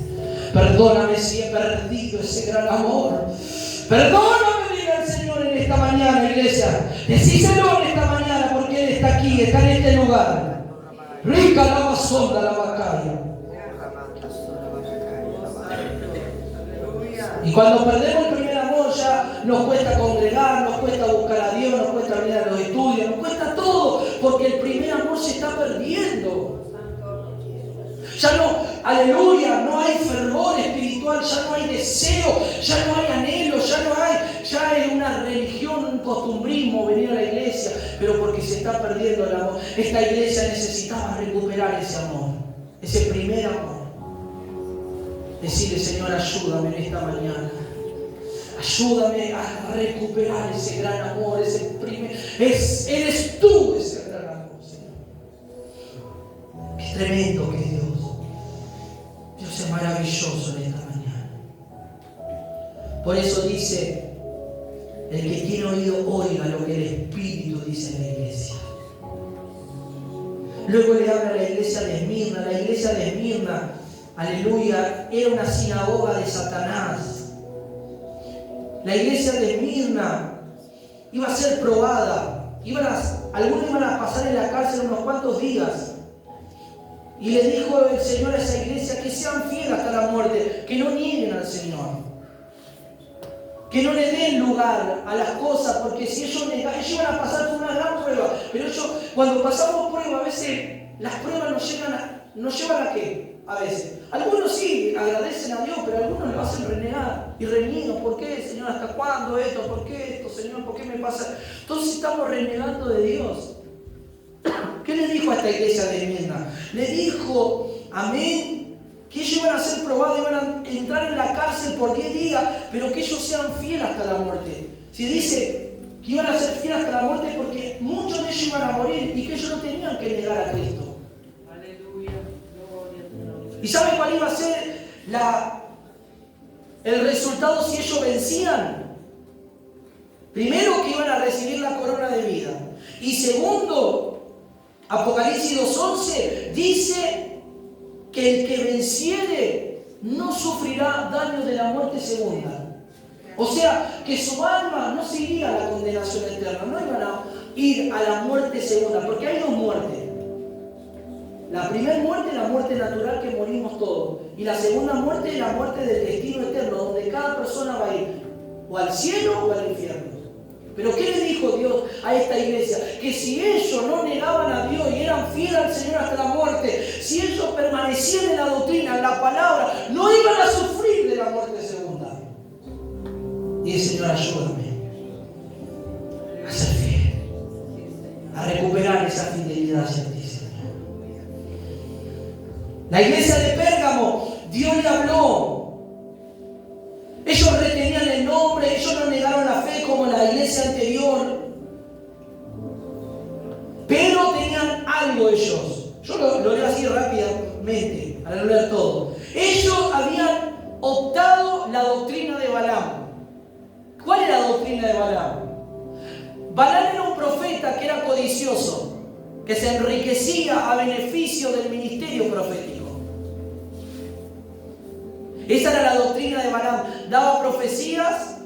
perdóname si he perdido ese gran amor. Perdóname, diga el Señor en esta mañana, iglesia. Decíselo en esta mañana, porque Él está aquí, está en este lugar. Rica la mazonda, la bacaya. Y cuando perdemos el primer amor, ya nos cuesta congregar, nos cuesta buscar a Dios, nos cuesta venir a los estudios, nos cuesta todo, porque el primer amor se está perdiendo. Ya no, aleluya, no hay fervor espiritual, ya no hay deseo, ya no hay anhelo, ya es una religión, un costumbrismo venir a la iglesia, pero porque se está perdiendo el amor. Esta iglesia necesitaba recuperar ese amor, ese primer amor. Decirle, Señor, ayúdame en esta mañana. Ayúdame a recuperar ese gran amor, eres tú ese gran amor, Señor. Qué tremendo que es Dios. Dios es maravilloso en esta mañana. Por eso dice, el que tiene oído oiga lo que el Espíritu dice en la iglesia. Luego le habla a la iglesia de Esmirna. La iglesia de Esmirna, aleluya, era una sinagoga de Satanás. La iglesia de Esmirna iba a ser probada. Algunos iban a pasar en la cárcel unos cuantos días. Y le dijo el Señor a esa iglesia que sean fieles hasta la muerte, que no nieguen al Señor, que no le den lugar a las cosas, porque si ellos iban a pasar por una gran prueba. Pero cuando pasamos pruebas, a veces las pruebas nos llevan a ¿qué? A veces. Algunos sí agradecen a Dios, pero algunos lo hacen renegar y reniegan. ¿Por qué, Señor? ¿Hasta cuándo esto? ¿Por qué esto, Señor? ¿Por qué me pasa? Entonces estamos renegando de Dios. ¿Qué le dijo a esta iglesia de Esmirna? Le dijo, amén, que ellos iban a ser probados, iban a entrar en la cárcel por 10 días, pero que ellos sean fieles hasta la muerte. Si dice que iban a ser fieles hasta la muerte, porque muchos de ellos iban a morir y que ellos no tenían que negar a Cristo. Aleluya. ¿Y saben cuál iba a ser el resultado si ellos vencían? Primero, que iban a recibir la corona de vida. Y segundo, Apocalipsis 2:11 dice que el que venciere no sufrirá daño de la muerte segunda. O sea, que su alma no se iría a la condenación eterna, no iban a ir a la muerte segunda, porque hay dos muertes. La primera muerte es la muerte natural, que morimos todos. Y la segunda muerte es la muerte del destino eterno, donde cada persona va a ir o al cielo o al infierno. Pero ¿qué le dijo Dios a esta iglesia? Que si ellos no negaban a Dios y eran fieles al Señor hasta la muerte, si ellos permanecían en la doctrina, en la palabra, no iban a sufrir de la muerte segunda. Y el Señor, ayúdame a ser fiel, a recuperar esa fidelidad hacia ti, Señor. La iglesia de Pérgamo, Dios le habló. Ellos retenían el nombre, ellos no negaron la fe como la iglesia anterior. Pero tenían algo ellos. Yo lo leo así rápidamente, para no leer todo. Ellos habían optado la doctrina de Balaam. ¿Cuál era la doctrina de Balaam? Balaam era un profeta que era codicioso, que se enriquecía a beneficio del ministerio profético. Esa era la doctrina de Balaam. Daba profecías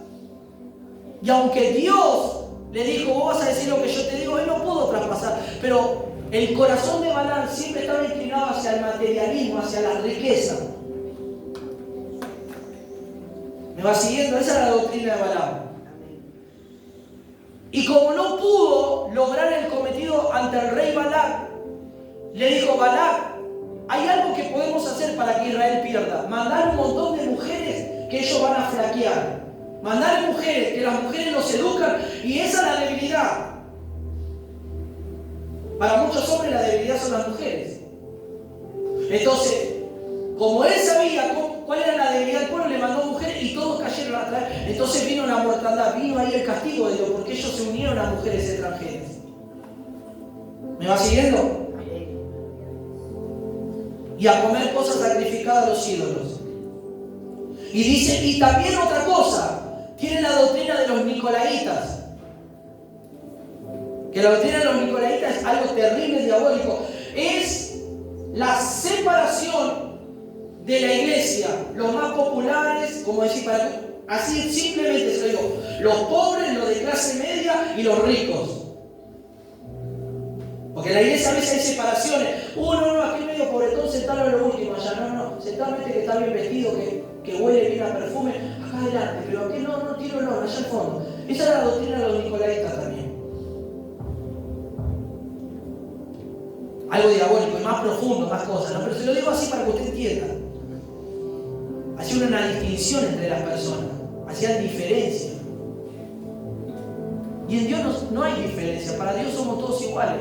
y aunque Dios le dijo, vos vas a decir lo que yo te digo, él no pudo traspasar. Pero el corazón de Balaam siempre estaba inclinado hacia el materialismo, hacia la riqueza. ¿Me va siguiendo? Esa era la doctrina de Balaam. Y como no pudo lograr el cometido ante el rey Balac, le dijo, Balac, hay algo que podemos hacer para que Israel pierda. Mandar un montón de mujeres que ellos van a flaquear. Mandar mujeres, que las mujeres los educan, y esa es la debilidad. Para muchos hombres la debilidad son las mujeres. Entonces, como él sabía cuál era la debilidad del pueblo, le mandó mujeres y todos cayeron atrás. Entonces vino la mortandad, vino ahí el castigo de Dios, porque ellos se unieron a mujeres extranjeras. ¿Me va siguiendo? Y a comer cosas sacrificadas a los ídolos. Y dice, y también otra cosa, tiene la doctrina de los nicolaitas. Que la doctrina de los nicolaitas es algo terrible, diabólico. Es la separación de la iglesia, los más populares, como decir, así simplemente se lo digo, los pobres, los de clase media y los ricos. Porque en la iglesia a veces hay separaciones. No, aquí medio pobretón, sentalo en lo último allá. No, sentame que está bien vestido, que huele bien a perfume, acá adelante, pero aquí no tiro el allá al fondo. Esa es la doctrina de los nicolaitas también. Algo diabólico y más profundo, más cosas, ¿no? Pero se lo digo así para que usted entienda. Hacían una distinción entre las personas, hacían diferencia. Y en Dios no hay diferencia, para Dios somos todos iguales,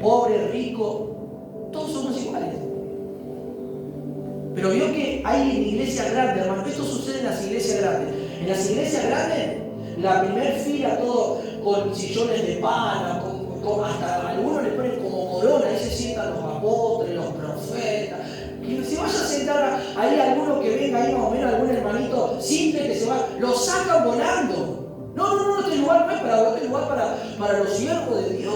pobre, rico, todos somos iguales. Pero vio que hay en iglesias grandes, hermano, esto sucede en las iglesias grandes. En las iglesias grandes, la primera fila, todo con sillones de pana, hasta algunos le ponen como corona, ahí se sientan los apóstoles, los profetas. Que se vaya a sentar ahí alguno que venga ahí más o menos, algún hermanito simple que se va, lo sacan volando. No, este lugar no es para vos, este lugar para los siervos de Dios.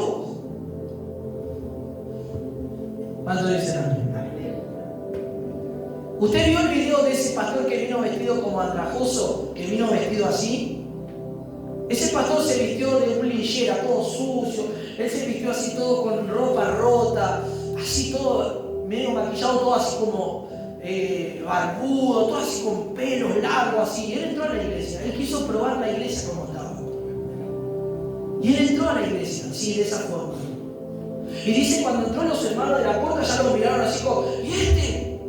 ¿Cuánto dicen amén? ¿Usted vio el video de ese pastor que vino vestido como andrajoso, que vino vestido así? Ese pastor se vistió de un linchera, todo sucio, él se vistió así todo con ropa rota, así todo medio maquillado, todo así como barbudo, todo así con pelos largos, así. Él entró a la iglesia, él quiso probar la iglesia como estaba. Y él entró a la iglesia, así, de esa forma. Y dice, cuando entró los hermanos de la puerta ya lo miraron así como, ¿y este?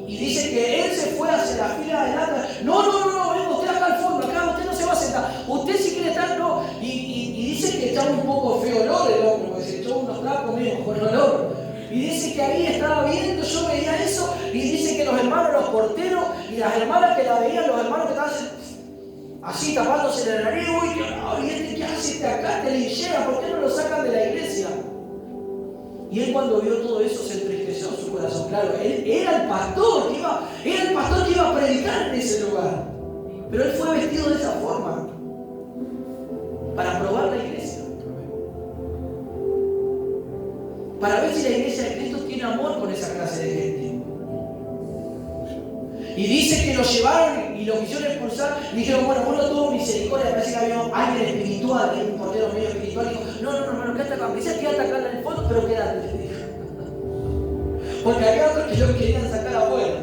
Y dice que él se fue hacia la fila adelante. No, venga usted acá al fondo, acá usted no se va a sentar. Usted si quiere estar, no. Y dice que echaba un poco feo olor el hombre, porque se echó unos trapos medio con olor. Y dice que ahí estaba viendo, yo veía eso, y dice que los hermanos, los porteros, y las hermanas que la veían, los hermanos que estaban así tapándose la nariz, uy, ¿y qué hace acá? Te linchera, ¿por qué no lo sacan de la iglesia? Y él cuando vio todo eso se entristeció en su corazón. Claro, él era el pastor que iba a predicar en ese lugar. Pero él fue vestido de esa forma para probar la iglesia. Para ver si la iglesia de Cristo tiene amor con esa clase de gente. Y dice que lo llevaron y lo quisieron expulsar. Y dijeron, bueno, vos no tuvo misericordia. Parece que había alguien espiritual, un portero medio espiritual. Y dijo, no, hermano, quédate acá. Quizás quédate acá en el fondo, pero quédate. Porque había otros que lo querían sacar afuera.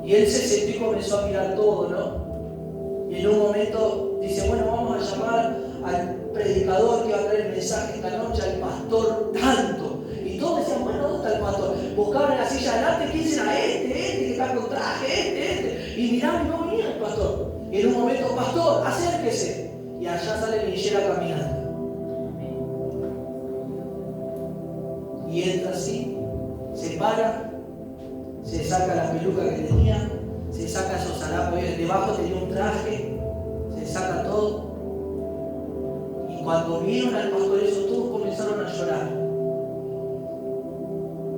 Y él se sentó y comenzó a mirar todo, ¿no? Y en un momento dice, bueno, vamos a llamar al predicador que va a traer el mensaje esta noche, al pastor tanto. Y todos decían, bueno, ¿dónde está el pastor? Buscaban en la silla adelante, ¿quién será este que está con traje, este? Y miraban y no venía el pastor. Y en un momento, pastor, acérquese. Y allá sale Linchera caminando. para, se saca la peluca que tenía, se saca esos harapos, debajo tenía un traje, se saca todo. Y cuando vieron al pastor eso, todos comenzaron a llorar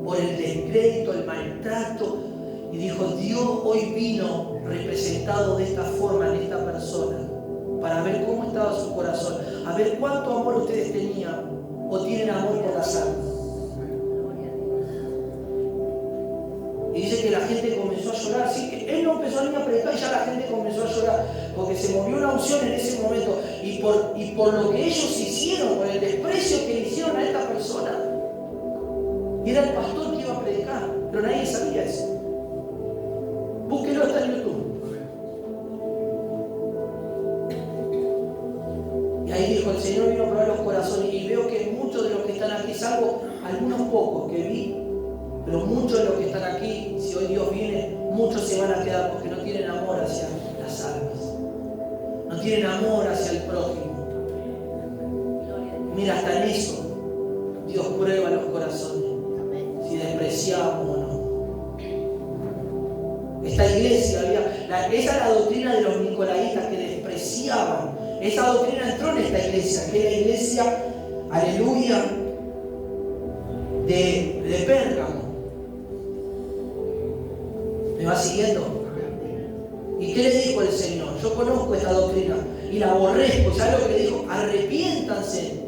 por el descrédito, el maltrato. Y dijo, Dios hoy vino representado de esta forma en esta persona, para ver cómo estaba su corazón, a ver cuánto amor ustedes tenían o tienen amor por las almas. Y dice que la gente comenzó a llorar, sí, que él no empezó ni a predicar y ya la gente comenzó a llorar, porque se movió una unción en ese momento, y por lo que ellos hicieron, por el desprecio que le hicieron a esta persona. Y era el pastor que iba a predicar, pero nadie sabía eso. Búsquelo, está en YouTube. Y ahí dijo, el Señor vino a probar los corazones, y veo que muchos de los que están aquí, salvo algunos pocos que vi, pero muchos de los que están aquí, si hoy Dios viene, muchos se van a quedar porque no tienen amor hacia las almas, no tienen amor hacia el prójimo. Mira, hasta en eso Dios prueba los corazones, si despreciamos o no. Esta iglesia esa es la doctrina de los nicolaitas que despreciaban. Esa doctrina entró en esta iglesia, que es la iglesia, aleluya, de Pérgamo. ¿Me va siguiendo? ¿Y qué le dijo el Señor? Yo conozco esta doctrina y la aborrezco. ¿Sabe lo que le dijo? Arrepiéntanse,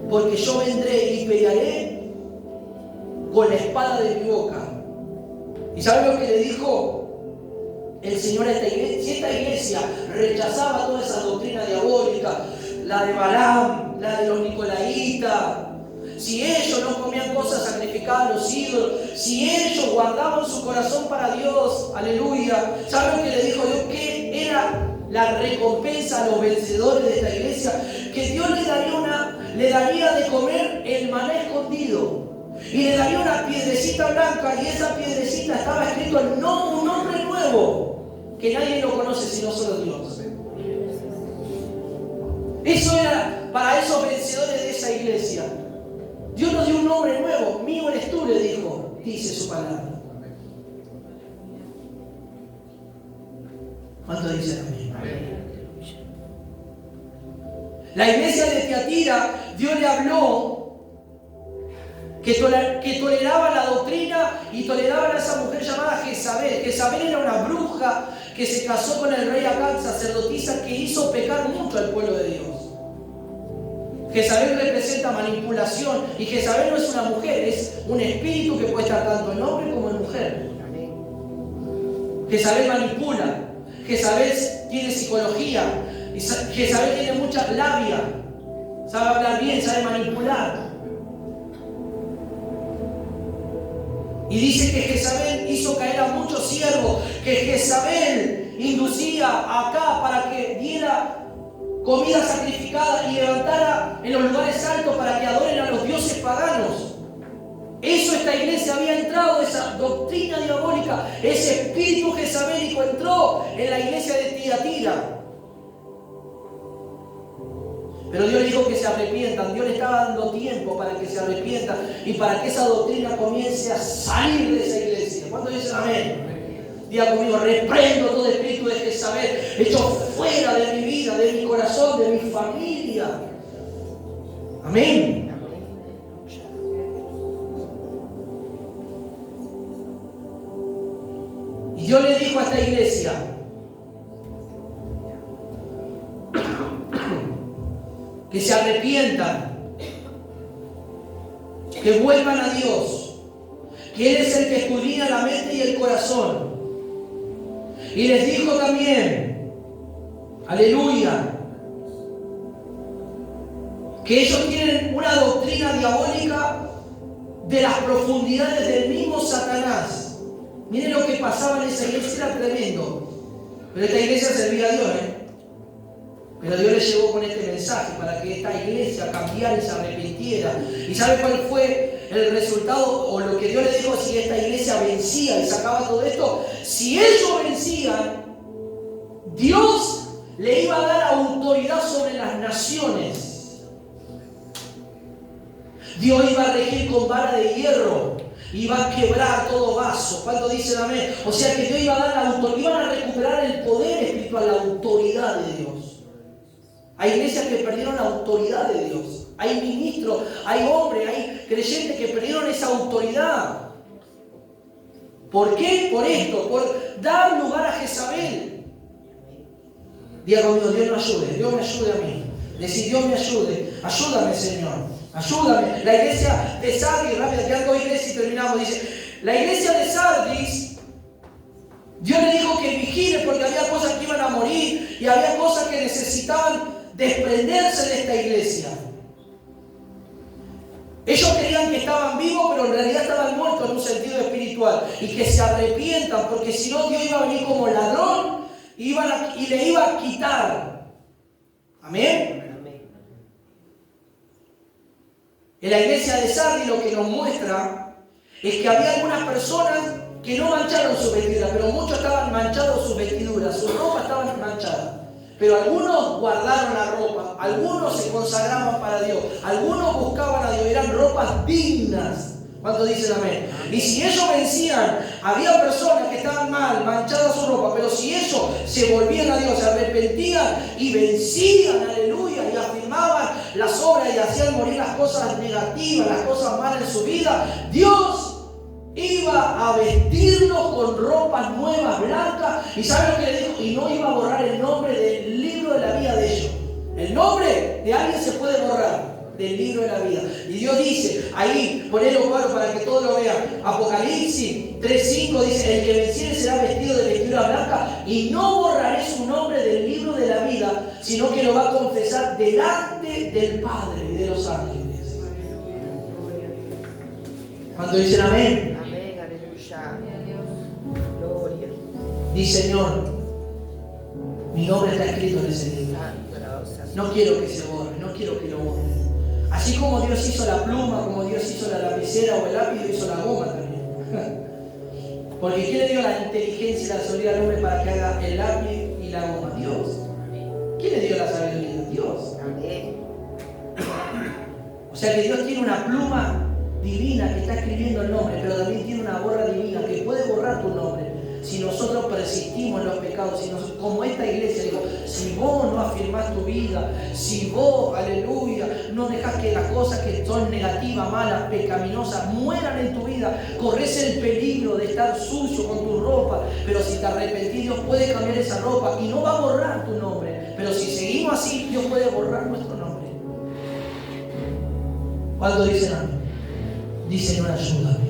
porque yo vendré y pelearé con la espada de mi boca. ¿Y sabe lo que le dijo el Señor a esta iglesia? Si esta iglesia rechazaba toda esa doctrina diabólica, la de Balaam, la de los nicolaitas, si ellos no comían cosas sacrificadas a los ídolos, si ellos guardaban su corazón para Dios, aleluya, ¿saben lo que le dijo Dios? Que era la recompensa a los vencedores de esta iglesia, que Dios le daría de comer el maná escondido, y le daría una piedrecita blanca, y esa piedrecita estaba escrito un nombre nuevo, que nadie lo conoce sino solo Dios. Eso era para esos vencedores de esa iglesia. Dios nos dio un nombre nuevo, mío eres tú, le dijo, dice su palabra. ¿Cuánto dicen amén? La iglesia de Tiatira, Dios le habló que toleraba la doctrina y toleraban a esa mujer llamada Jezabel. Jezabel era una bruja que se casó con el rey Acab, sacerdotisa, que hizo pecar mucho al pueblo de Dios. Jezabel representa manipulación, y Jezabel no es una mujer, es un espíritu que puede estar tanto en hombre como en mujer. Jezabel manipula, Jezabel tiene psicología, Jezabel tiene mucha labia, sabe hablar bien, sabe manipular. Y dice que Jezabel hizo caer a muchos siervos, que Jezabel inducía acá para que diera comida sacrificada y levantara en los lugares altos para que adoren a los dioses paganos. Eso esta iglesia había entrado, esa doctrina diabólica, ese espíritu jezabélico entró en la iglesia de Tiatira. Pero Dios dijo que se arrepientan. Dios le estaba dando tiempo para que se arrepientan y para que esa doctrina comience a salir de esa iglesia. ¿Cuántos dicen amén? Diga conmigo, reprendo todo espíritu de Jezabel, hecho fuera de mi vida, de mi corazón, de mi familia. Amén. Y Dios le dijo a esta iglesia que se arrepientan, que vuelvan a Dios, que Él es el que escudriña la mente y el corazón. Y les dijo también, aleluya, que ellos tienen una doctrina diabólica de las profundidades del mismo Satanás. Miren lo que pasaba en esa iglesia, era tremendo. Pero esta iglesia servía a Dios, Pero Dios le llegó con este mensaje para que esta iglesia cambiara y se arrepintiera. ¿Y sabe cuál fue el resultado? O lo que Dios le dijo si esta iglesia vencía y sacaba todo esto. Si ellos vencían, Dios le iba a dar autoridad sobre las naciones. Dios iba a regir con vara de hierro. iba a quebrar todo vaso. ¿Cuánto dicen amén? O sea que Dios iba a dar la autoridad, iban a recuperar el poder espiritual, la autoridad de Dios. Hay iglesias que perdieron la autoridad de Dios. Hay ministros, hay hombres, hay creyentes que perdieron esa autoridad. ¿Por qué? Por esto, por dar lugar a Jezabel. Diga conmigo, Dios me ayude, Dios me ayude a mí. Decir, Dios me ayude, ayúdame Señor, ayúdame. La iglesia de Sardis, rápido, que hago iglesia y terminamos, dice, la iglesia de Sardis, Dios le dijo que vigile porque había cosas que iban a morir y había cosas que necesitaban desprenderse de esta iglesia. Ellos creían que estaban vivos, pero en realidad estaban muertos en un sentido espiritual. Y que se arrepientan, porque si no Dios iba a venir como ladrón y le iba a quitar. Amén. Amén. En la iglesia de Sardis lo que nos muestra es que había algunas personas que no mancharon sus vestiduras, pero muchos estaban manchados sus vestiduras, sus ropas estaban manchadas. Pero algunos guardaron la ropa, algunos se consagraban para Dios, algunos buscaban a Dios, eran ropas dignas. ¿Cuántos dicen amén? Y si ellos vencían, había personas que estaban mal, manchadas su ropa, pero si ellos se volvían a Dios, se arrepentían y vencían, aleluya, y afirmaban las obras y hacían morir las cosas negativas, las cosas malas en su vida, Dios iba a vestirlos con ropas nuevas, blancas, y ¿sabe lo que le dijo? Y no iba a borrar el nombre del libro de la vida de ellos. El nombre de alguien se puede borrar del libro de la vida. Y Dios dice, ahí, ponelo claro para que todos lo vean, Apocalipsis 3:5 dice, el que venciere será vestido de vestidura blanca y no borraré su nombre del libro de la vida, sino que lo va a confesar delante del Padre y de los ángeles. ¿Cuánto dicen amén? Amén, aleluya. Gloria. Dice, Señor, mi nombre está escrito en ese libro. No quiero que se borre, no quiero que lo borre. Así como Dios hizo la pluma, como Dios hizo la lapicera o el lápiz, Dios hizo la goma también. Porque ¿quién le dio la inteligencia y la sabiduría al hombre para que haga el lápiz y la goma? Dios. ¿Quién le dio la sabiduría? Dios. Amén. O sea que Dios tiene una pluma divina que está escribiendo el nombre, pero también tiene una borra divina que puede borrar tu nombre. Si nosotros persistimos en los pecados, como esta iglesia dijo, si vos no afirmás tu vida, si vos, aleluya, no dejás que las cosas que son negativas, malas, pecaminosas, mueran en tu vida, corres el peligro de estar sucio con tu ropa, pero si te arrepentís, Dios puede cambiar esa ropa y no va a borrar tu nombre, pero si seguimos así, Dios puede borrar nuestro nombre. ¿Cuánto dicen amén? Dice, Señor, ayúdame.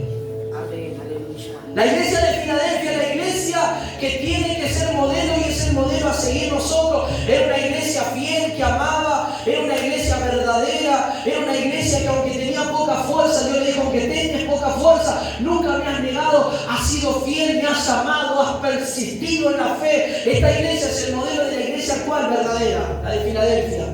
Amén, aleluya. La iglesia de Filadelfia es la iglesia que tiene que ser modelo y es el modelo a seguir nosotros. Era una iglesia fiel que amaba, era una iglesia verdadera, era una iglesia que aunque tenía poca fuerza, Dios le dijo, aunque tengas poca fuerza, nunca me has negado, has sido fiel, me has amado, has persistido en la fe. Esta iglesia es el modelo de la iglesia actual verdadera, la de Filadelfia.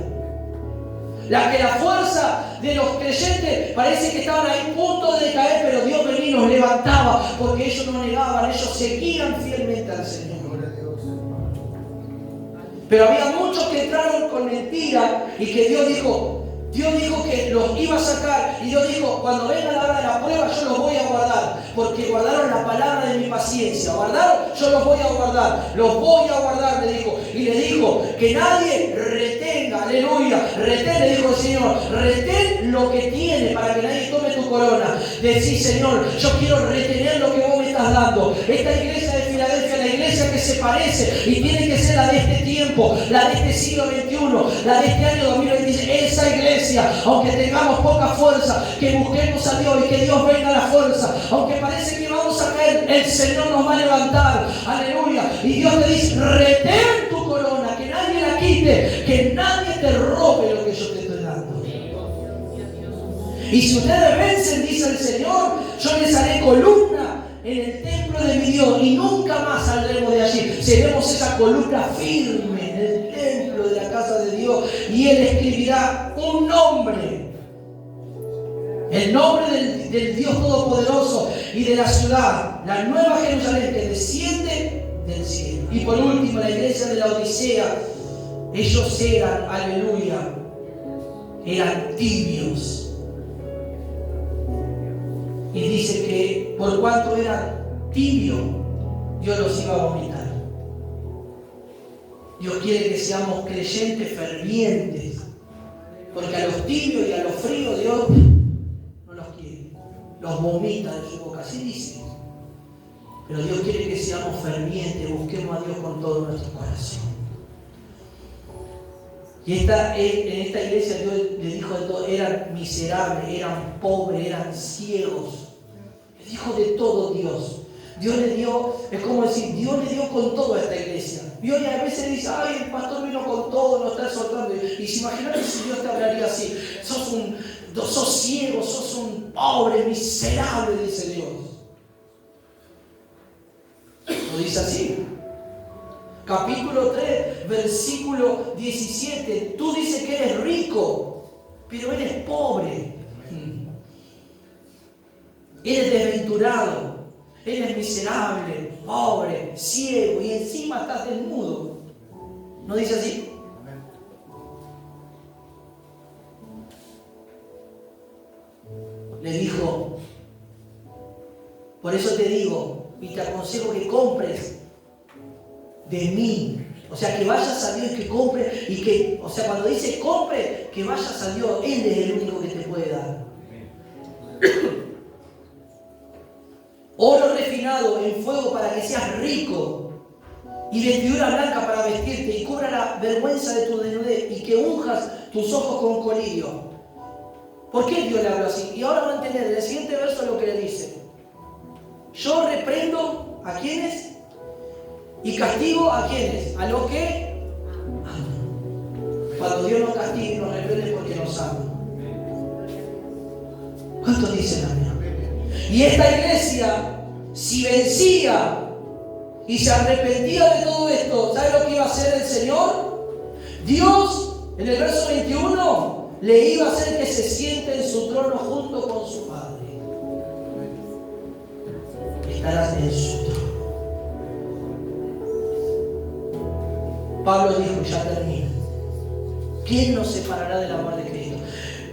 La que la fuerza de los creyentes parece que estaban ahí a punto de decaer, pero Dios venía y los levantaba, porque ellos no negaban, ellos seguían fielmente al Señor. Pero había muchos que entraron con mentira y que Dios dijo que los iba a sacar, y Dios dijo, cuando venga la hora de la prueba yo los voy a guardar, porque guardaron la palabra de mi paciencia. ¿Guardaron? Yo los voy a guardar, los voy a guardar, le dijo. Y le dijo que nadie retenga, aleluya, retén, le dijo el Señor, retén lo que tiene para que nadie tome tu corona. Decí, Señor, yo quiero retener lo que vos me estás dando. Esta iglesia de Filadelfia, la iglesia que se parece y tiene que ser la de este tiempo, la de este siglo XXI, la de este año 2026, esa iglesia, aunque tengamos poca fuerza, que busquemos a Dios y que Dios venga a la fuerza, aunque parece que vamos a caer, el Señor nos va a levantar, aleluya, y Dios te dice, retén tu corona, que nadie la quite, que nadie te robe lo que yo te estoy dando. Y si ustedes vencen, dice el Señor, yo les haré columna en el templo de mi Dios y nunca más saldremos de allí. Seremos esa columna firme en el templo de la casa de Dios, y Él escribirá un nombre, el nombre del Dios Todopoderoso y de la ciudad, la nueva Jerusalén que desciende del cielo. Y por último, la iglesia de la Odisea, ellos eran, aleluya, eran tibios. Y dice que por cuanto era tibio, Dios los iba a vomitar. Dios quiere que seamos creyentes fervientes, porque a los tibios y a los fríos Dios no los quiere, los vomita de su boca, así dice. Pero Dios quiere que seamos fervientes, busquemos a Dios con todo nuestro corazón. Y en esta iglesia Dios le dijo de todo, eran miserables, eran pobres, eran ciegos. Le dijo de todo Dios. Dios le dio, es como decir, Dios le dio con todo a esta iglesia. Dios a veces dice, ay, el pastor vino con todo, nos está exhortando. Y si imaginas si Dios te hablaría así, sos ciego, sos un pobre, miserable, dice Dios. Lo dice así. Capítulo 3, versículo 17. Tú dices que eres rico, pero eres pobre. Eres desventurado. Eres miserable, pobre, ciego y encima estás desnudo. ¿No dice así? Le dijo, por eso te digo y te aconsejo que compres de mí. O sea, que vayas a Dios y que compre y que, o sea, cuando dice compre, que vayas a Dios. Él es el único que te puede dar. Oro refinado en fuego para que seas rico, y vestidura blanca para vestirte, y cubra la vergüenza de tu desnudez, y que unjas tus ojos con colirio. ¿Por qué Dios le habló así? Y ahora van a entender en el siguiente verso lo que le dice. Yo reprendo a quienes y castigo a quienes, a los que aman. Cuando Dios nos castiga y nos reprende porque nos ama. ¿Cuántos dicen amén? Y esta iglesia, si vencía y se arrepentía de todo esto, ¿sabe lo que iba a hacer el Señor? Dios, en el verso 21, le iba a hacer que se siente en su trono junto con su Padre. Estarás en su trono. Pablo dijo, ya termina. ¿Quién nos separará del amor de Cristo?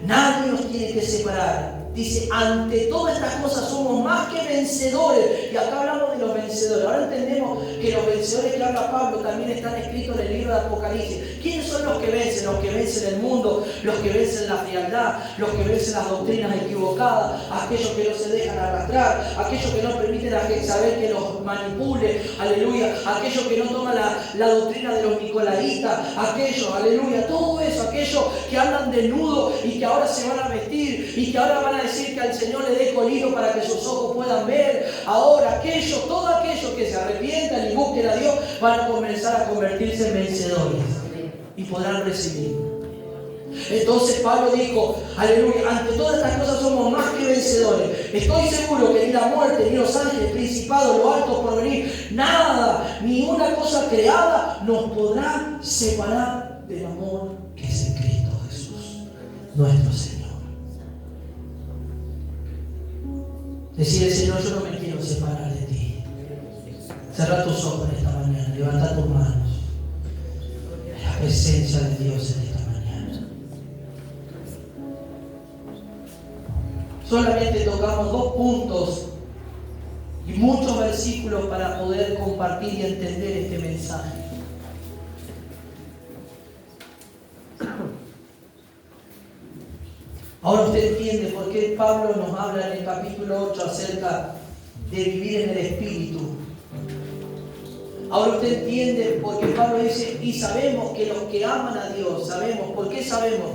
Nadie nos tiene que separar. Dice, ante todas estas cosas somos más que vencedores. Y acá hablamos de los vencedores. Ahora entendemos que los vencedores que habla Pablo también están escritos en el libro de Apocalipsis. ¿Quiénes son los que vencen? Los que vencen el mundo, los que vencen la frialdad, los que vencen las doctrinas equivocadas, aquellos que no se dejan arrastrar, aquellos que no permiten a Jezabel que los manipule, aleluya, aquellos que no toman la doctrina de los nicolaitas, aquellos, aleluya, todo eso, aquellos que andan desnudos y que ahora se van a vestir y que ahora van a decir que al Señor le dé colino para que sus ojos puedan ver. Ahora aquellos, todos aquellos que se arrepientan y busquen a Dios van a comenzar a convertirse en vencedores y podrán recibir. Entonces Pablo dijo, aleluya, ante todas estas cosas somos más que vencedores. Estoy seguro que ni la muerte, ni los ángeles, principados, lo alto por venir, nada, ni una cosa creada nos podrá separar del amor que es en Cristo Jesús, nuestro Señor. Decirle, Señor, yo no me quiero separar de ti. Cerra tus ojos en esta mañana, levanta tus manos. En la presencia de Dios en esta mañana. Solamente tocamos 2 puntos y muchos versículos para poder compartir y entender este mensaje. Ahora usted entiende por qué Pablo nos habla en el capítulo 8 acerca de vivir en el Espíritu. Ahora usted entiende por qué Pablo dice, y sabemos que los que aman a Dios, sabemos, ¿por qué sabemos?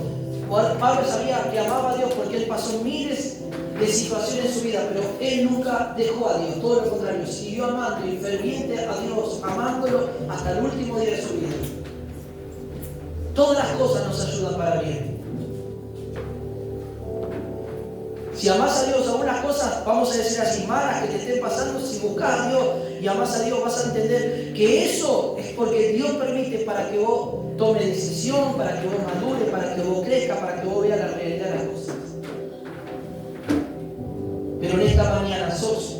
Pablo sabía que amaba a Dios porque él pasó miles de situaciones en su vida, pero él nunca dejó a Dios, todo lo contrario, siguió amando y ferviente a Dios, amándolo hasta el último día de su vida. Todas las cosas nos ayudan para bien. Si amás a Dios, algunas cosas, vamos a decir así, malas que te estén pasando, si buscas a Dios y amás a Dios, vas a entender que eso es porque Dios permite para que vos tomes decisión, para que vos madures, para que vos crezcas, para que vos veas la realidad de las cosas. Pero en esta mañana sos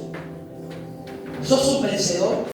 un vencedor.